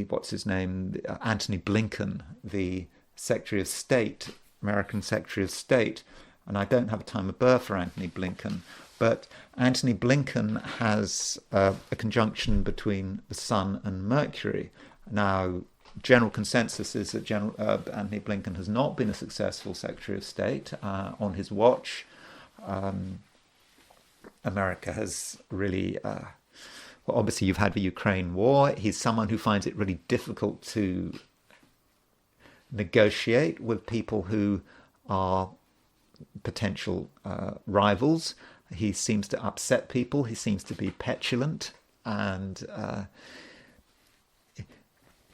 what's his name, Antony Blinken, the Secretary of State, American Secretary of State. And I don't have a time of birth for Antony Blinken, but Antony Blinken has a conjunction between the Sun and Mercury. Now, general consensus is that Antony Blinken has not been a successful Secretary of State on his watch. America has really... well, obviously, you've had the Ukraine war. He's someone who finds it really difficult to negotiate with people who are potential rivals. He seems to upset people. He seems to be petulant. And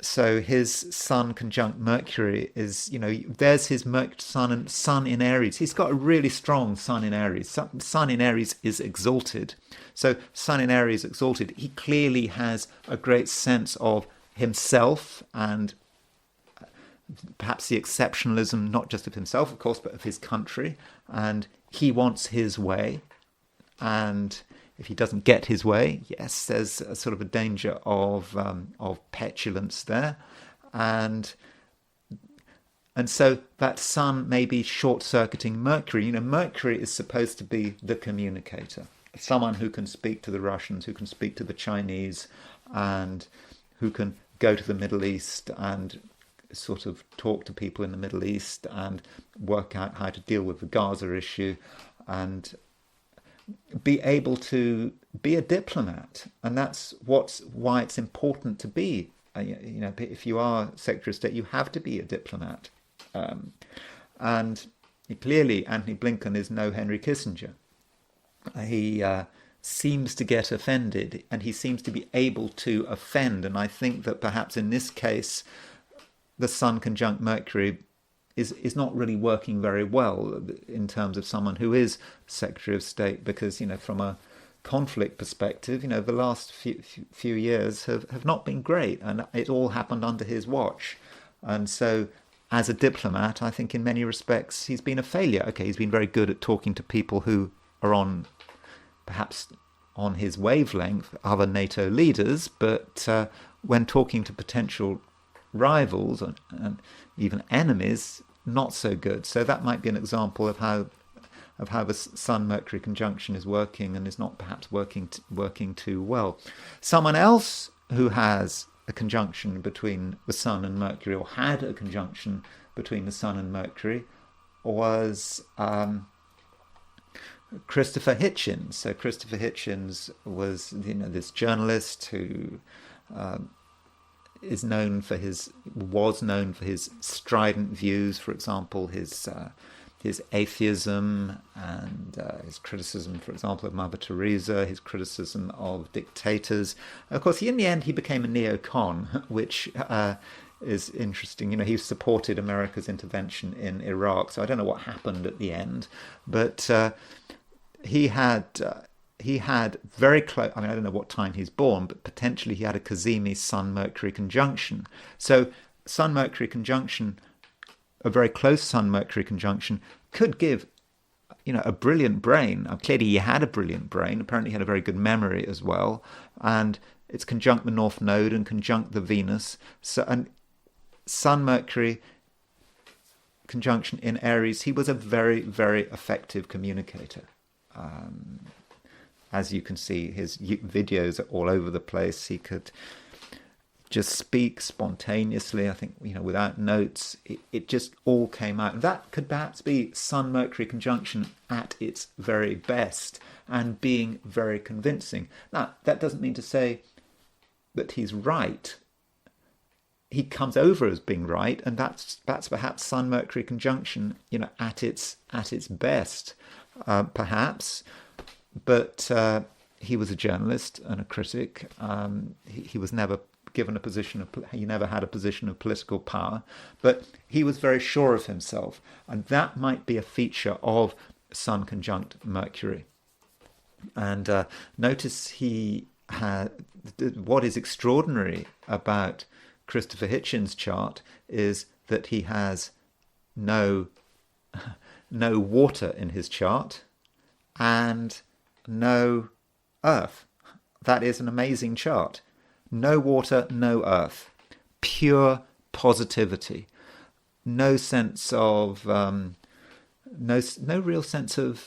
so his Sun conjunct Mercury is, there's his Sun in Aries. He's got a really strong Sun in Aries. Sun in Aries is exalted. So Sun in Aries exalted. He clearly has a great sense of himself and perhaps the exceptionalism, not just of himself, of course, but of his country. And he wants his way. And if he doesn't get his way, yes, there's a sort of a danger of petulance there. And so that Sun may be short-circuiting Mercury. Mercury is supposed to be the communicator, someone who can speak to the Russians, who can speak to the Chinese, and who can go to the Middle East and sort of talk to people in the Middle East and work out how to deal with the Gaza issue and be able to be a diplomat. And that's why it's important to be, if you are Secretary of State, you have to be a diplomat. And clearly Antony Blinken is no Henry Kissinger. He seems to get offended, and he seems to be able to offend. And I think that perhaps in this case, the Sun conjunct Mercury is not really working very well in terms of someone who is Secretary of State, because from a conflict perspective, the last few years have not been great, and it all happened under his watch. And so, as a diplomat, I think in many respects he's been a failure. Okay, he's been very good at talking to people who are perhaps on his wavelength, other NATO leaders, but when talking to potential rivals and even enemies, not so good. So that might be an example of how the Sun-Mercury conjunction is working, and is not perhaps working too well. Someone else who has a conjunction between the Sun and Mercury, or had a conjunction between the Sun and Mercury, was Christopher Hitchens. So Christopher Hitchens was this journalist who was known for his strident views. For example, his atheism and his criticism, for example, of Mother Teresa, his criticism of dictators. Of course, in the end, he became a neocon, which is interesting. He supported America's intervention in Iraq, so I don't know what happened at the end, but he had very close. I don't know what time he's born, but potentially he had a Cazimi Sun-Mercury conjunction. So Sun-Mercury conjunction, a very close Sun-Mercury conjunction, could give, a brilliant brain. Clearly he had a brilliant brain. Apparently he had a very good memory as well. And it's conjunct the North Node and conjunct the Venus. So, and Sun-Mercury conjunction in Aries, he was a very, very effective communicator. As you can see, his videos are all over the place. He could just speak spontaneously, I think, without notes. It just all came out. That could perhaps be Sun-Mercury conjunction at its very best, and being very convincing. Now, that doesn't mean to say that he's right. He comes over as being right, and that's perhaps Sun-Mercury conjunction, at its best, perhaps. But he was a journalist and a critic. He was never given he never had a position of political power, but he was very sure of himself, and that might be a feature of Sun conjunct Mercury. And notice what is extraordinary about Christopher Hitchens' chart is that he has no water in his chart and no earth. That is an amazing chart. No water, no earth. Pure positivity. No sense of no real sense of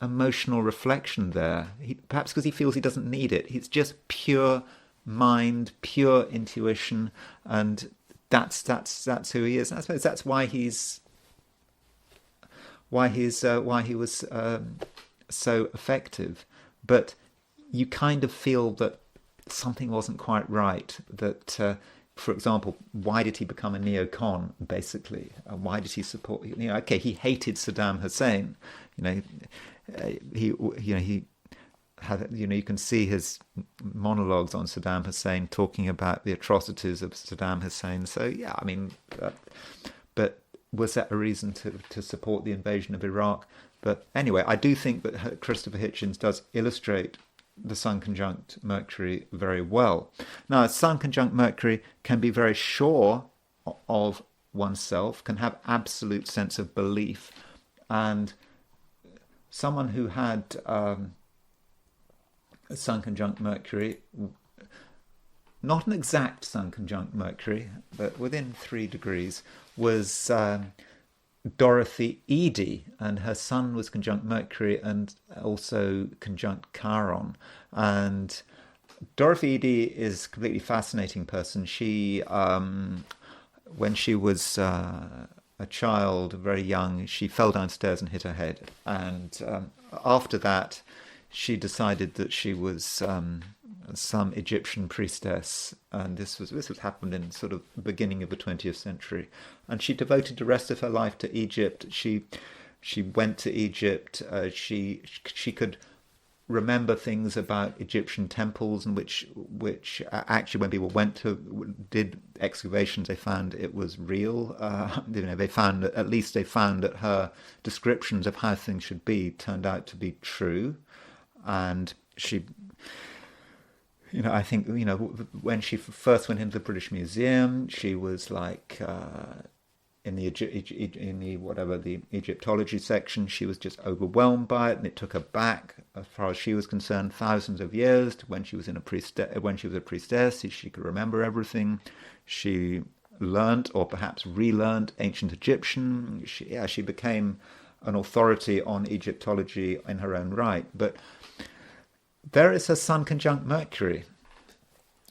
emotional reflection there. Perhaps because he feels he doesn't need it. It's just pure mind, pure intuition, and that's who he is. And I suppose that's why he was so effective. But you kind of feel that something wasn't quite right. That, for example, why did he become a neocon? Basically, why did he support? Okay, he hated Saddam Hussein. He had. You can see his monologues on Saddam Hussein talking about the atrocities of Saddam Hussein. So yeah, but was that a reason to support the invasion of Iraq? But anyway, I do think that Christopher Hitchens does illustrate the Sun conjunct Mercury very well. Now, Sun conjunct Mercury can be very sure of oneself, can have absolute sense of belief, and someone who had a Sun conjunct Mercury, not an exact Sun conjunct Mercury, but within 3 degrees, was Dorothy Eady, and her Sun was conjunct Mercury and also conjunct Chiron. And Dorothy Eady is a completely fascinating person. She, when she was a child, very young, she fell downstairs and hit her head. And after that, she decided that she was some Egyptian priestess, and this was happened in sort of the beginning of the 20th century, and she devoted the rest of her life to Egypt. She went to Egypt. She could remember things about Egyptian temples, and which actually, when people did excavations, they found it was real. They found that her descriptions of how things should be turned out to be true, and she, I think, when she first went into the British Museum, she was like in the Egyptology section, she was just overwhelmed by it, and it took her back, as far as she was concerned, thousands of years to when she was a priestess. She could remember everything. She learnt, or perhaps relearned, ancient Egyptian. She became an authority on Egyptology in her own right. But there is a Sun conjunct Mercury.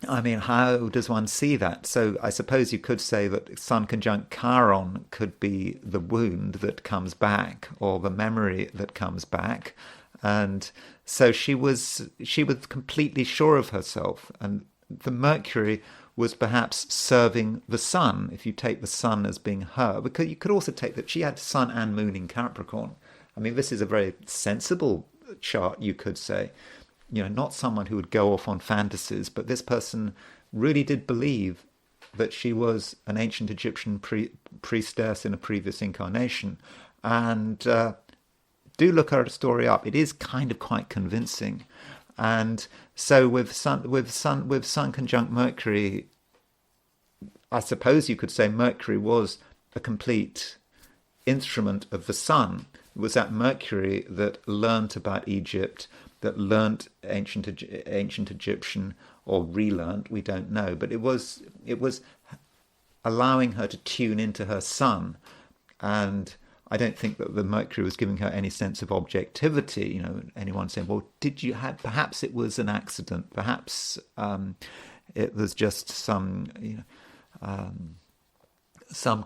I mean, how does one see that? So I suppose you could say that Sun conjunct Chiron could be the wound that comes back, or the memory that comes back. And so she was completely sure of herself, and the Mercury was perhaps serving the Sun, if you take the Sun as being her. Because you could also take that she had Sun and Moon in Capricorn. I mean, this is a very sensible chart, you could say. Not someone who would go off on fantasies, but this person really did believe that she was an ancient Egyptian priestess in a previous incarnation. And do look her story up. It is kind of quite convincing. And so with Sun conjunct Mercury, I suppose you could say Mercury was a complete instrument of the Sun. It was that Mercury that learnt about Egypt, that learnt ancient Egyptian, or relearnt, we don't know. But it was allowing her to tune into her Sun. And I don't think that the Mercury was giving her any sense of objectivity. Anyone saying, well, did you have, perhaps it was an accident, perhaps it was just some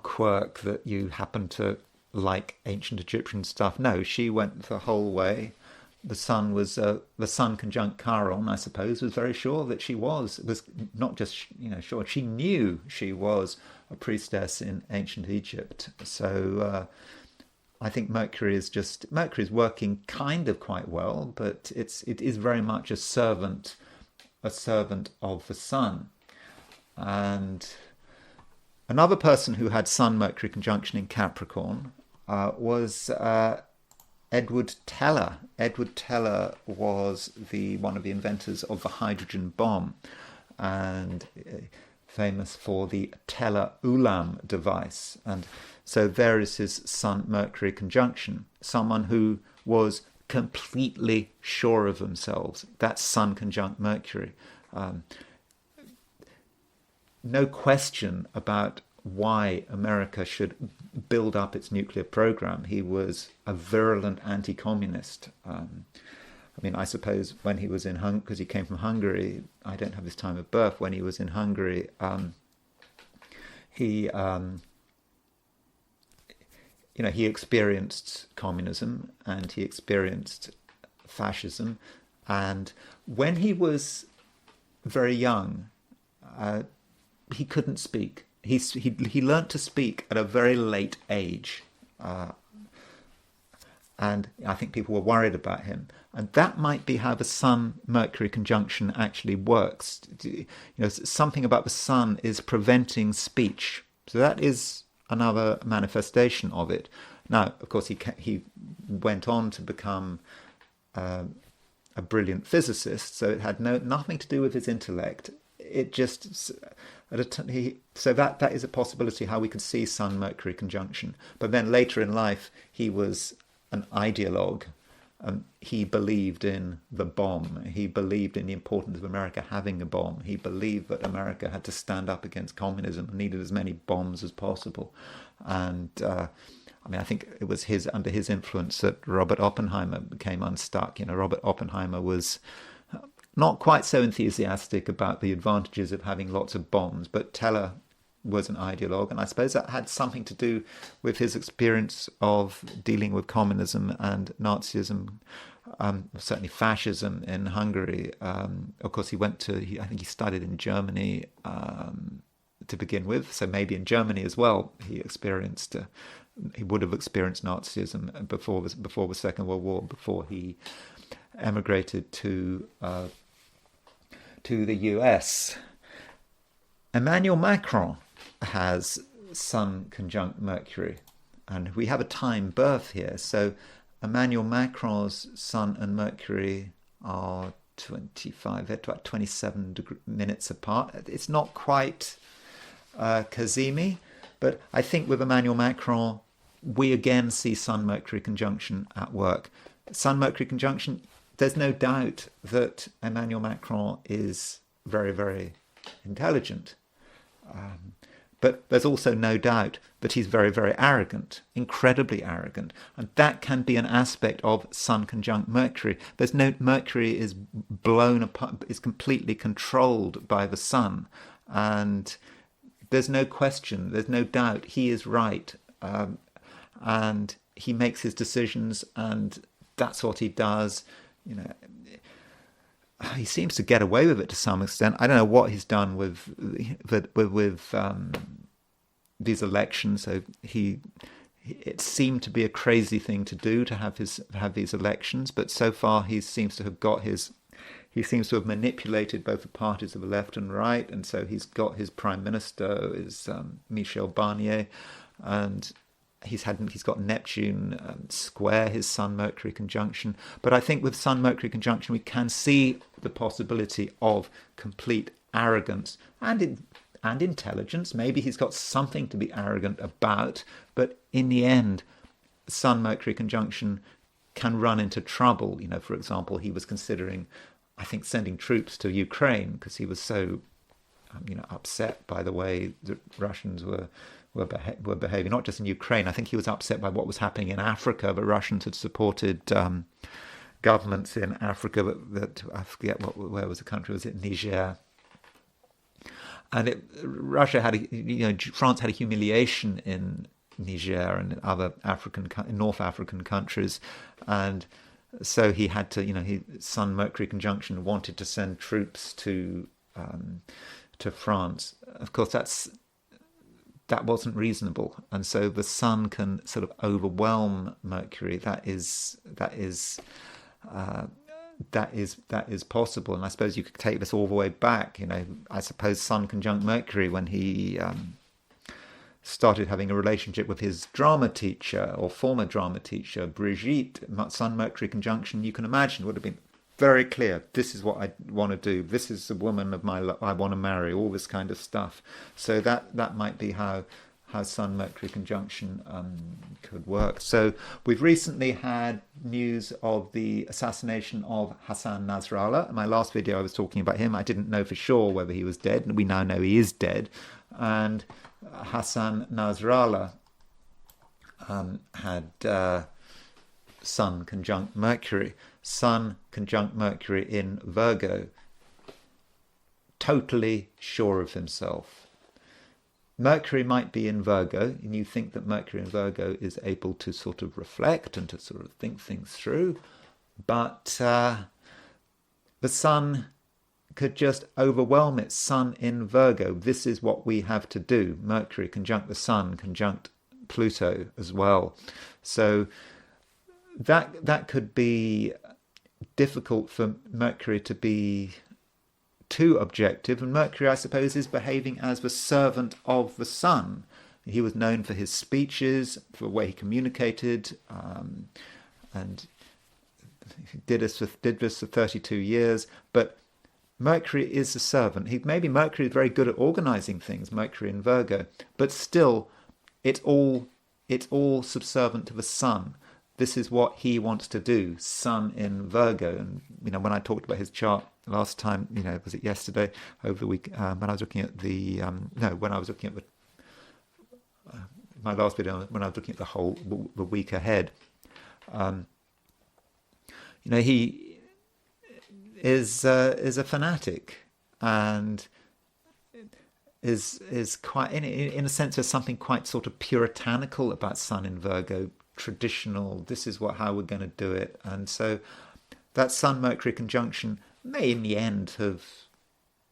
quirk that you happened to like ancient Egyptian stuff. No, she went the whole way. The Sun conjunct Chiron, I suppose, was very sure that she was not just sure, she knew she was a priestess in ancient Egypt. So I think Mercury is working kind of quite well, but it is very much a servant of the Sun. And another person who had Sun Mercury conjunction in Capricorn was Edward Teller. Edward Teller was one of the inventors of the hydrogen bomb, and famous for the Teller-Ulam device. And so there is his Sun-Mercury conjunction. Someone who was completely sure of themselves. That's Sun conjunct Mercury. No question about why America should build up its nuclear program. He was a virulent anti-communist. I suppose when he was in Hungary, because he came from Hungary, I don't have his time of birth, when he was in Hungary, he experienced communism and he experienced fascism. And when he was very young, he couldn't speak. He learnt to speak at a very late age, and I think people were worried about him. And that might be how the Sun-Mercury conjunction actually works. Something about the Sun is preventing speech. So that is another manifestation of it. Now, of course, he went on to become a brilliant physicist, so it had nothing to do with his intellect. It just so that is a possibility how we could see Sun-Mercury conjunction. But then later in life, he was an ideologue. He believed in the bomb. He believed in the importance of America having a bomb. He believed that America had to stand up against communism and needed as many bombs as possible. And I think it was under his influence that Robert Oppenheimer became unstuck. Robert Oppenheimer was not quite so enthusiastic about the advantages of having lots of bombs, but Teller was an ideologue, and I suppose that had something to do with his experience of dealing with communism and Nazism, certainly fascism in Hungary. Of course, I think he studied in Germany to begin with, so maybe in Germany as well he would have experienced Nazism before the Second World War, before he emigrated to the US. Emmanuel Macron has Sun conjunct Mercury, and we have a time birth here. So Emmanuel Macron's Sun and Mercury are 25, they're about 27 minutes apart. It's not quite Kazemi, but I think with Emmanuel Macron, we again see Sun-Mercury conjunction at work. Sun-Mercury conjunction, there's no doubt that Emmanuel Macron is very, very intelligent. But there's also no doubt that he's very, very arrogant, incredibly arrogant. And that can be an aspect of Sun conjunct Mercury. Mercury is blown apart, is completely controlled by the Sun. And there's no question, there's no doubt he is right. And he makes his decisions, and that's what he does. You know, he seems to get away with it to some extent. I don't know what he's done with these elections. So it seemed to be a crazy thing to do, to have these elections. But so far, he seems to have manipulated both the parties of the left and right, and so he's got his prime minister is Michel Barnier, and he's got Neptune square his Sun-Mercury conjunction. But I think with Sun-Mercury conjunction, we can see the possibility of complete arrogance and intelligence. Maybe he's got something to be arrogant about, but in the end, Sun-Mercury conjunction can run into trouble. You know, for example, he was considering, I think, sending troops to Ukraine because he was so, upset by the way the Russians were behaving, not just in Ukraine. I think he was upset by what was happening in Africa. The Russians had supported governments in Africa that I forget where was the country? Was it Niger? And France had a humiliation in Niger and other North African countries, and so he had to, Sun-Mercury conjunction wanted to send troops to France. Of course, that wasn't reasonable, and so the Sun can sort of overwhelm Mercury. That is possible, and I suppose you could take this all the way back. I suppose Sun conjunct Mercury when he started having a relationship with his drama teacher or former drama teacher Brigitte. Sun-Mercury conjunction, you can imagine, would have been very clear. This is what I want to do. This is the woman of my life I want to marry. All this kind of stuff. So that might be how Sun-Mercury conjunction could work. So we've recently had news of the assassination of Hassan Nasrallah. In my last video, I was talking about him. I didn't know for sure whether he was dead, and we now know he is dead. And Hassan Nasrallah had Sun conjunct Mercury. Sun conjunct Mercury in Virgo. Totally sure of himself. Mercury might be in Virgo, and you think that Mercury in Virgo is able to sort of reflect and to sort of think things through, but the Sun could just overwhelm it. Sun in Virgo. This is what we have to do. Mercury conjunct the Sun, conjunct Pluto as well. So that could be difficult for Mercury to be too objective. And Mercury, I suppose, is behaving as the servant of the Sun. He was known for his speeches, for the way he communicated, and he did this for 32 years. But Mercury is the servant. Maybe Mercury is very good at organizing things, Mercury in Virgo, but still, it's all subservient to the Sun. This is what he wants to do, Sun in Virgo. And when I talked about his chart last time, was it yesterday, over the week, when I was looking at my last video, when I was looking at the week ahead, he is a fanatic, and is quite in a sense there's something quite sort of puritanical about Sun in Virgo. Traditional, this is how we're going to do it. And so that Sun-Mercury conjunction may in the end have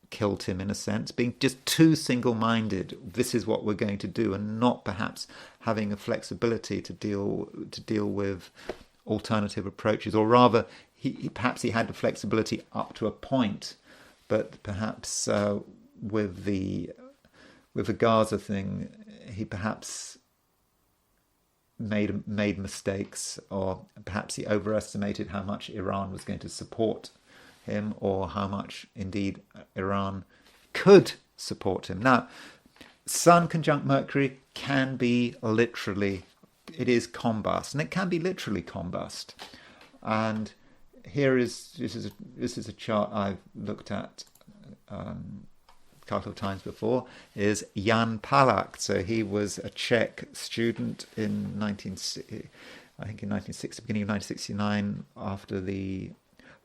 killed him, in a sense, being just too single-minded. This is what we're going to do, and not perhaps having a flexibility to deal with alternative approaches, or rather perhaps he had the flexibility up to a point, but perhaps with the Gaza thing, he perhaps made mistakes, or perhaps he overestimated how much Iran was going to support him, or how much indeed Iran could support him. Now, Sun conjunct Mercury can be literally, it is combust, and it can be literally combust. And this is a chart I've looked at a couple of times before, is Jan Palach. So he was a Czech student in beginning of 1969, after the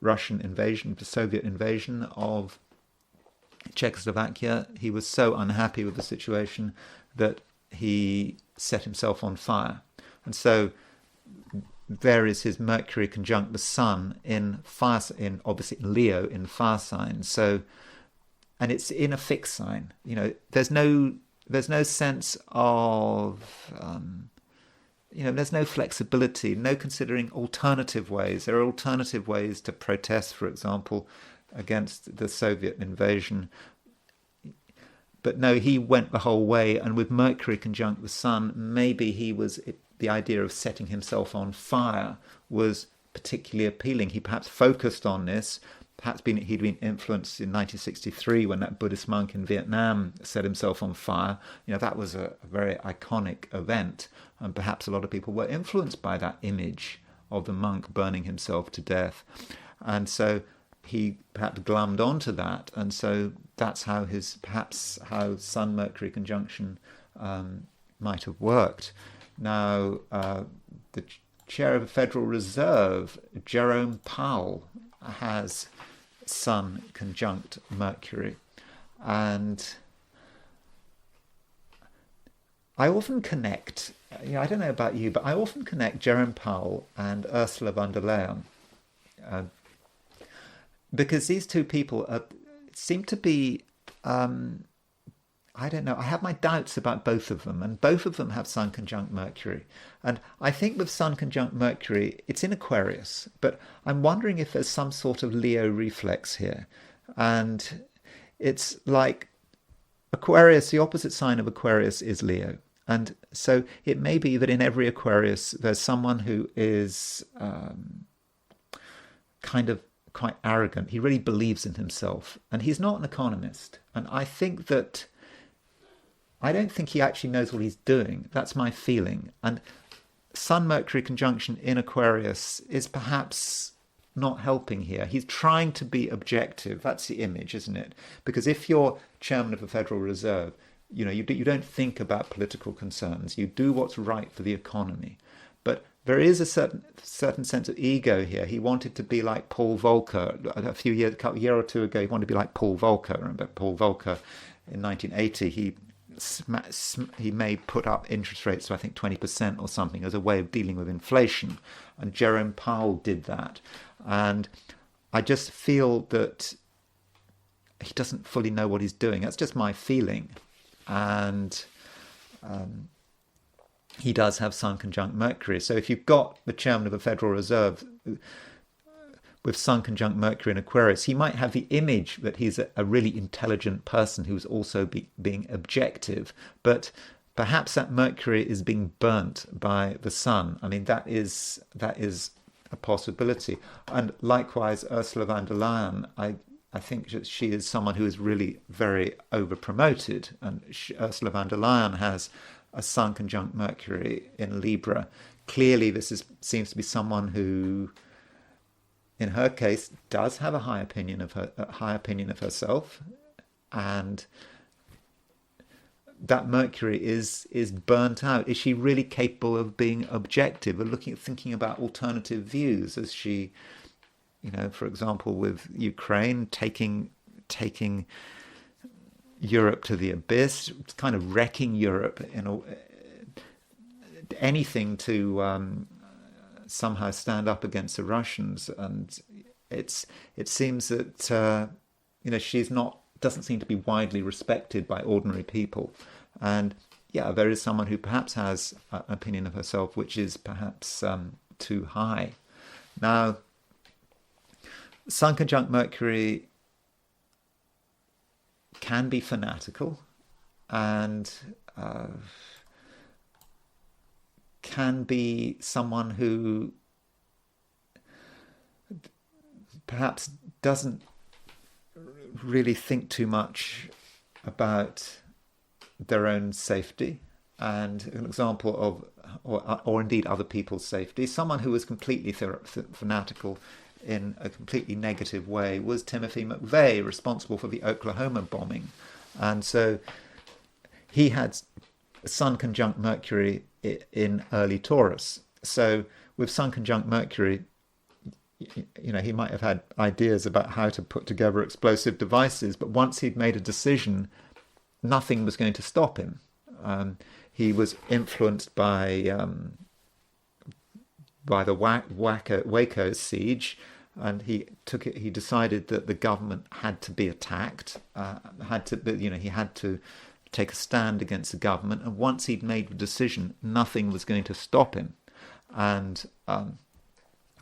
Russian invasion, the Soviet invasion of Czechoslovakia. He was so unhappy with the situation that he set himself on fire. And so there is his Mercury conjunct the Sun in fire, in obviously Leo, in fire sign. So, and it's in a fixed sign. There's no sense of there's no flexibility, no considering alternative ways. There are alternative ways to protest, for example, against the Soviet invasion. But no, he went the whole way, and with Mercury conjunct the Sun, maybe the idea of setting himself on fire was particularly appealing. He perhaps focused on this. Perhaps he'd been influenced in 1963 when that Buddhist monk in Vietnam set himself on fire. That was a very iconic event, and perhaps a lot of people were influenced by that image of the monk burning himself to death. And so he perhaps glommed onto that, and so that's how Sun-Mercury conjunction might have worked. Now, the chair of the Federal Reserve, Jerome Powell, has Sun conjunct Mercury, and I often connect, I don't know about you, but I often connect Jerome Powell and Ursula von der Leyen, because these two people seem to be, I don't know, I have my doubts about both of them, and both of them have Sun conjunct Mercury. And I think with Sun conjunct Mercury, it's in Aquarius, but I'm wondering if there's some sort of Leo reflex here. And it's like Aquarius, the opposite sign of Aquarius is Leo. And so it may be that in every Aquarius, there's someone who is kind of quite arrogant. He really believes in himself, and he's not an economist. And I don't think he actually knows what he's doing. That's my feeling. And Sun-Mercury conjunction in Aquarius is perhaps not helping here. He's trying to be objective. That's the image, isn't it? Because if you're chairman of the Federal Reserve, you don't think about political concerns. You do what's right for the economy. But there is a certain sense of ego here. He wanted to be like Paul Volcker. A year or two ago, he wanted to be like Paul Volcker. Remember Paul Volcker in 1980? He may put up interest rates to, I think, 20% or something as a way of dealing with inflation. And Jerome Powell did that. And I just feel that he doesn't fully know what he's doing. That's just my feeling. And he does have Sun conjunct Mercury. So if you've got the chairman of the Federal Reserve with Sun conjunct Mercury in Aquarius, he might have the image that he's a really intelligent person who's also being objective, but perhaps that Mercury is being burnt by the Sun. I mean, that is a possibility. And likewise, Ursula von der Leyen, I think that she is someone who is really very over-promoted, and Ursula von der Leyen has a Sun conjunct Mercury in Libra. Clearly, this seems to be someone who, in her case, does have a high opinion of herself, and that Mercury is burnt out. Is she really capable of being objective, of thinking about alternative views? As she, for example, with Ukraine taking Europe to the abyss, kind of wrecking Europe anything to somehow stand up against the Russians, and it seems that she's doesn't seem to be widely respected by ordinary people, and there is someone who perhaps has an opinion of herself which is perhaps too high. Now, Sun conjunct Mercury can be fanatical and can be someone who perhaps doesn't really think too much about their own safety. And an example of, or indeed other people's safety, someone who was completely fanatical in a completely negative way was Timothy McVeigh, responsible for the Oklahoma bombing. And so he had Sun conjunct Mercury in early Taurus. So with Sun conjunct Mercury, he might have had ideas about how to put together explosive devices, but once he'd made a decision, nothing was going to stop him. He was influenced by the Waco siege, and he decided that the government had to be attacked. He had to take a stand against the government. And once he'd made the decision, nothing was going to stop him. And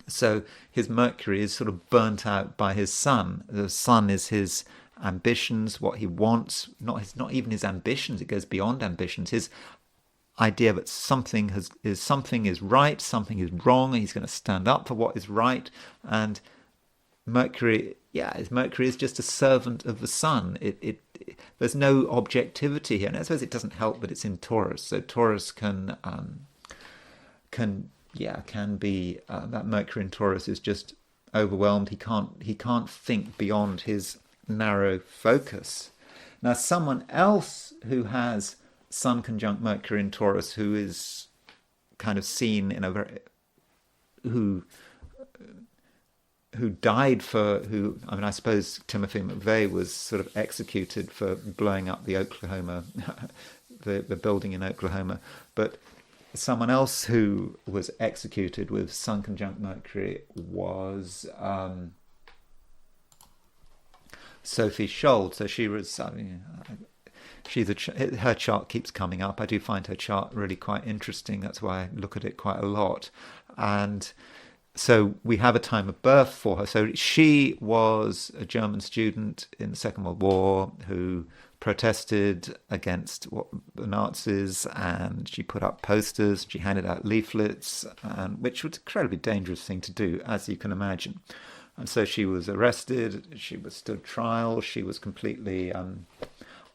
so his Mercury is sort of burnt out by his Sun. The Sun is his ambitions, what he wants. Not even his ambitions. It goes beyond ambitions. His idea that something is right, something is wrong, and he's going to stand up for what is right. And Mercury is just a servant of the Sun. There's no objectivity here, and I suppose it doesn't help that it's in Taurus. So Taurus can be that Mercury in Taurus is just overwhelmed. He can't think beyond his narrow focus. Now, someone else who has Sun conjunct Mercury in Taurus, who is kind of seen in a very I suppose Timothy McVeigh was sort of executed for blowing up the Oklahoma, the building in Oklahoma, but someone else who was executed with Sun conjunct Mercury was Sophie Scholl. So she was, her chart keeps coming up. I do find her chart really quite interesting. That's why I look at it quite a lot. And so we have a time of birth for her. So she was a German student in the Second World War who protested against the Nazis, and she put up posters, she handed out leaflets, which was an incredibly dangerous thing to do, as you can imagine. And so she was arrested, she was stood trial, she was completely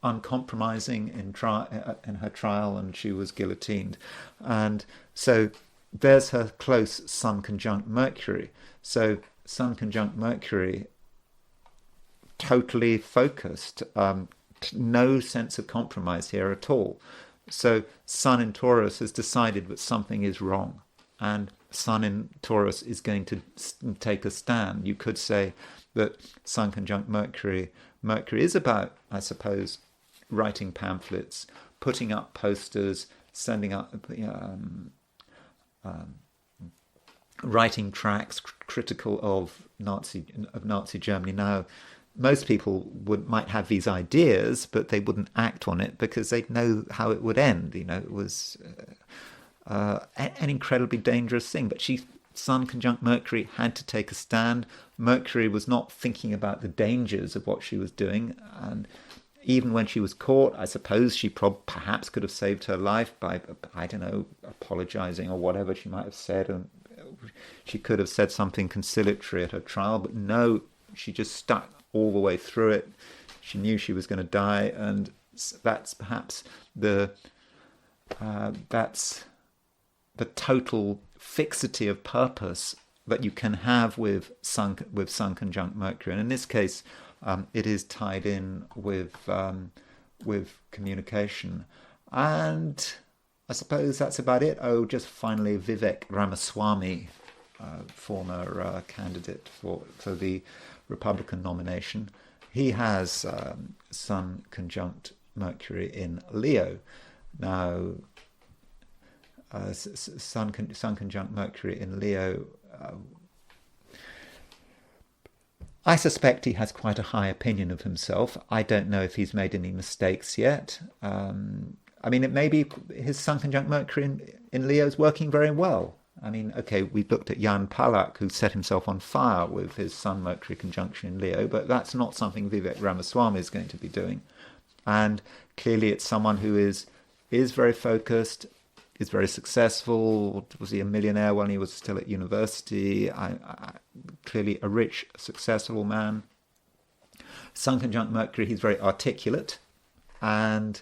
uncompromising in her trial, and she was guillotined. And so there's her close Sun conjunct Mercury. So Sun conjunct Mercury, totally focused, no sense of compromise here at all. So Sun in Taurus has decided that something is wrong, and Sun in Taurus is going to take a stand. You could say that Sun conjunct Mercury is about, I suppose, writing pamphlets, putting up posters, sending up, writing tracts critical of Nazi Germany. Now, most people might have these ideas, but they wouldn't act on it because they'd know how it would end. It was an incredibly dangerous thing. But Sun conjunct Mercury had to take a stand. Mercury was not thinking about the dangers of what she was doing, and even when she was caught, I suppose she perhaps could have saved her life by, I don't know, apologizing or whatever she might have said, and she could have said something conciliatory at her trial, but no, she just stuck all the way through it. She knew she was going to die, and that's perhaps the total fixity of purpose that you can have with Sun conjunct Mercury. And in this case, it is tied in with communication. And I suppose that's about it. Oh, just finally, Vivek Ramaswamy, former candidate for the Republican nomination. He has Sun conjunct Mercury in Leo. Now, Sun conjunct Mercury in Leo, I suspect he has quite a high opinion of himself. I don't know if he's made any mistakes yet. It may be his Sun conjunct Mercury in Leo is working very well. We looked at Jan Palak, who set himself on fire with his Sun Mercury conjunction in Leo, but that's not something Vivek Ramaswamy is going to be doing. And clearly it's someone who is very focused, is very successful. Was he a millionaire when he was still at university? Clearly a rich, successful man. Sun conjunct Mercury, he's very articulate, and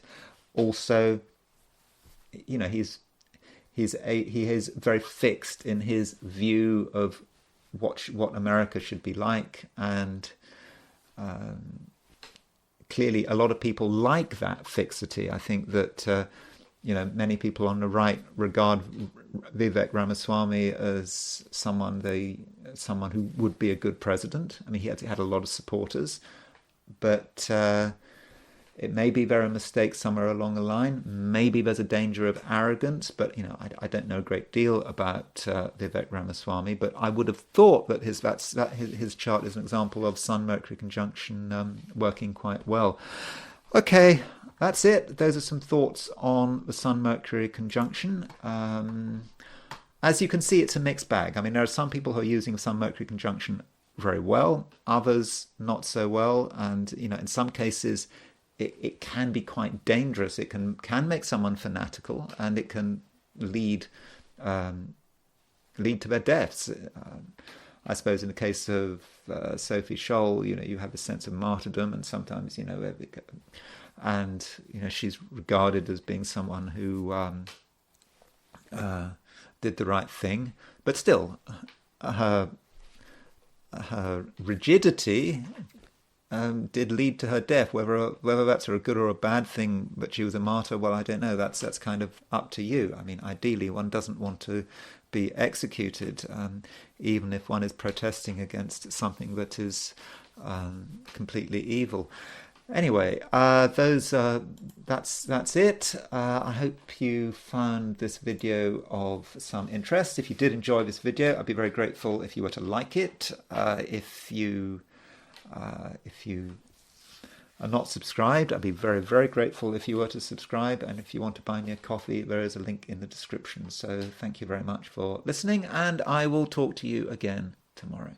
also, you know, he is very fixed in his view of what America should be like, and clearly a lot of people like that fixity. I think that you know, many people on the right regard Vivek Ramaswamy as someone who would be a good president. I mean, he had a lot of supporters, but it may be very a mistake somewhere along the line. Maybe there's a danger of arrogance, but you know, I don't know a great deal about Vivek Ramaswamy. But I would have thought that his chart is an example of Sun-Mercury conjunction working quite well. Okay, that's it. Those are some thoughts on the Sun-Mercury conjunction. As you can see, it's a mixed bag. I mean, there are some people who are using Sun-Mercury conjunction very well, others not so well, and you know, in some cases, it can be quite dangerous. It can make someone fanatical, and it can lead to their deaths. I suppose in the case of Sophie Scholl, you know, you have a sense of martyrdom, and sometimes, you know, and you know, she's regarded as being someone who did the right thing, but still, her rigidity did lead to her death. Whether that's a good or a bad thing that she was a martyr, well, I don't know. That's kind of up to you. I mean, ideally, one doesn't want to be executed, even if one is protesting against something that is completely evil. Anyway, that's it. I hope you found this video of some interest. If you did enjoy this video, I'd be very grateful if you were to like it. If you are not subscribed, I'd be very, very grateful if you were to subscribe. And if you want to buy me a coffee, there is a link in the description. So thank you very much for listening, and I will talk to you again tomorrow.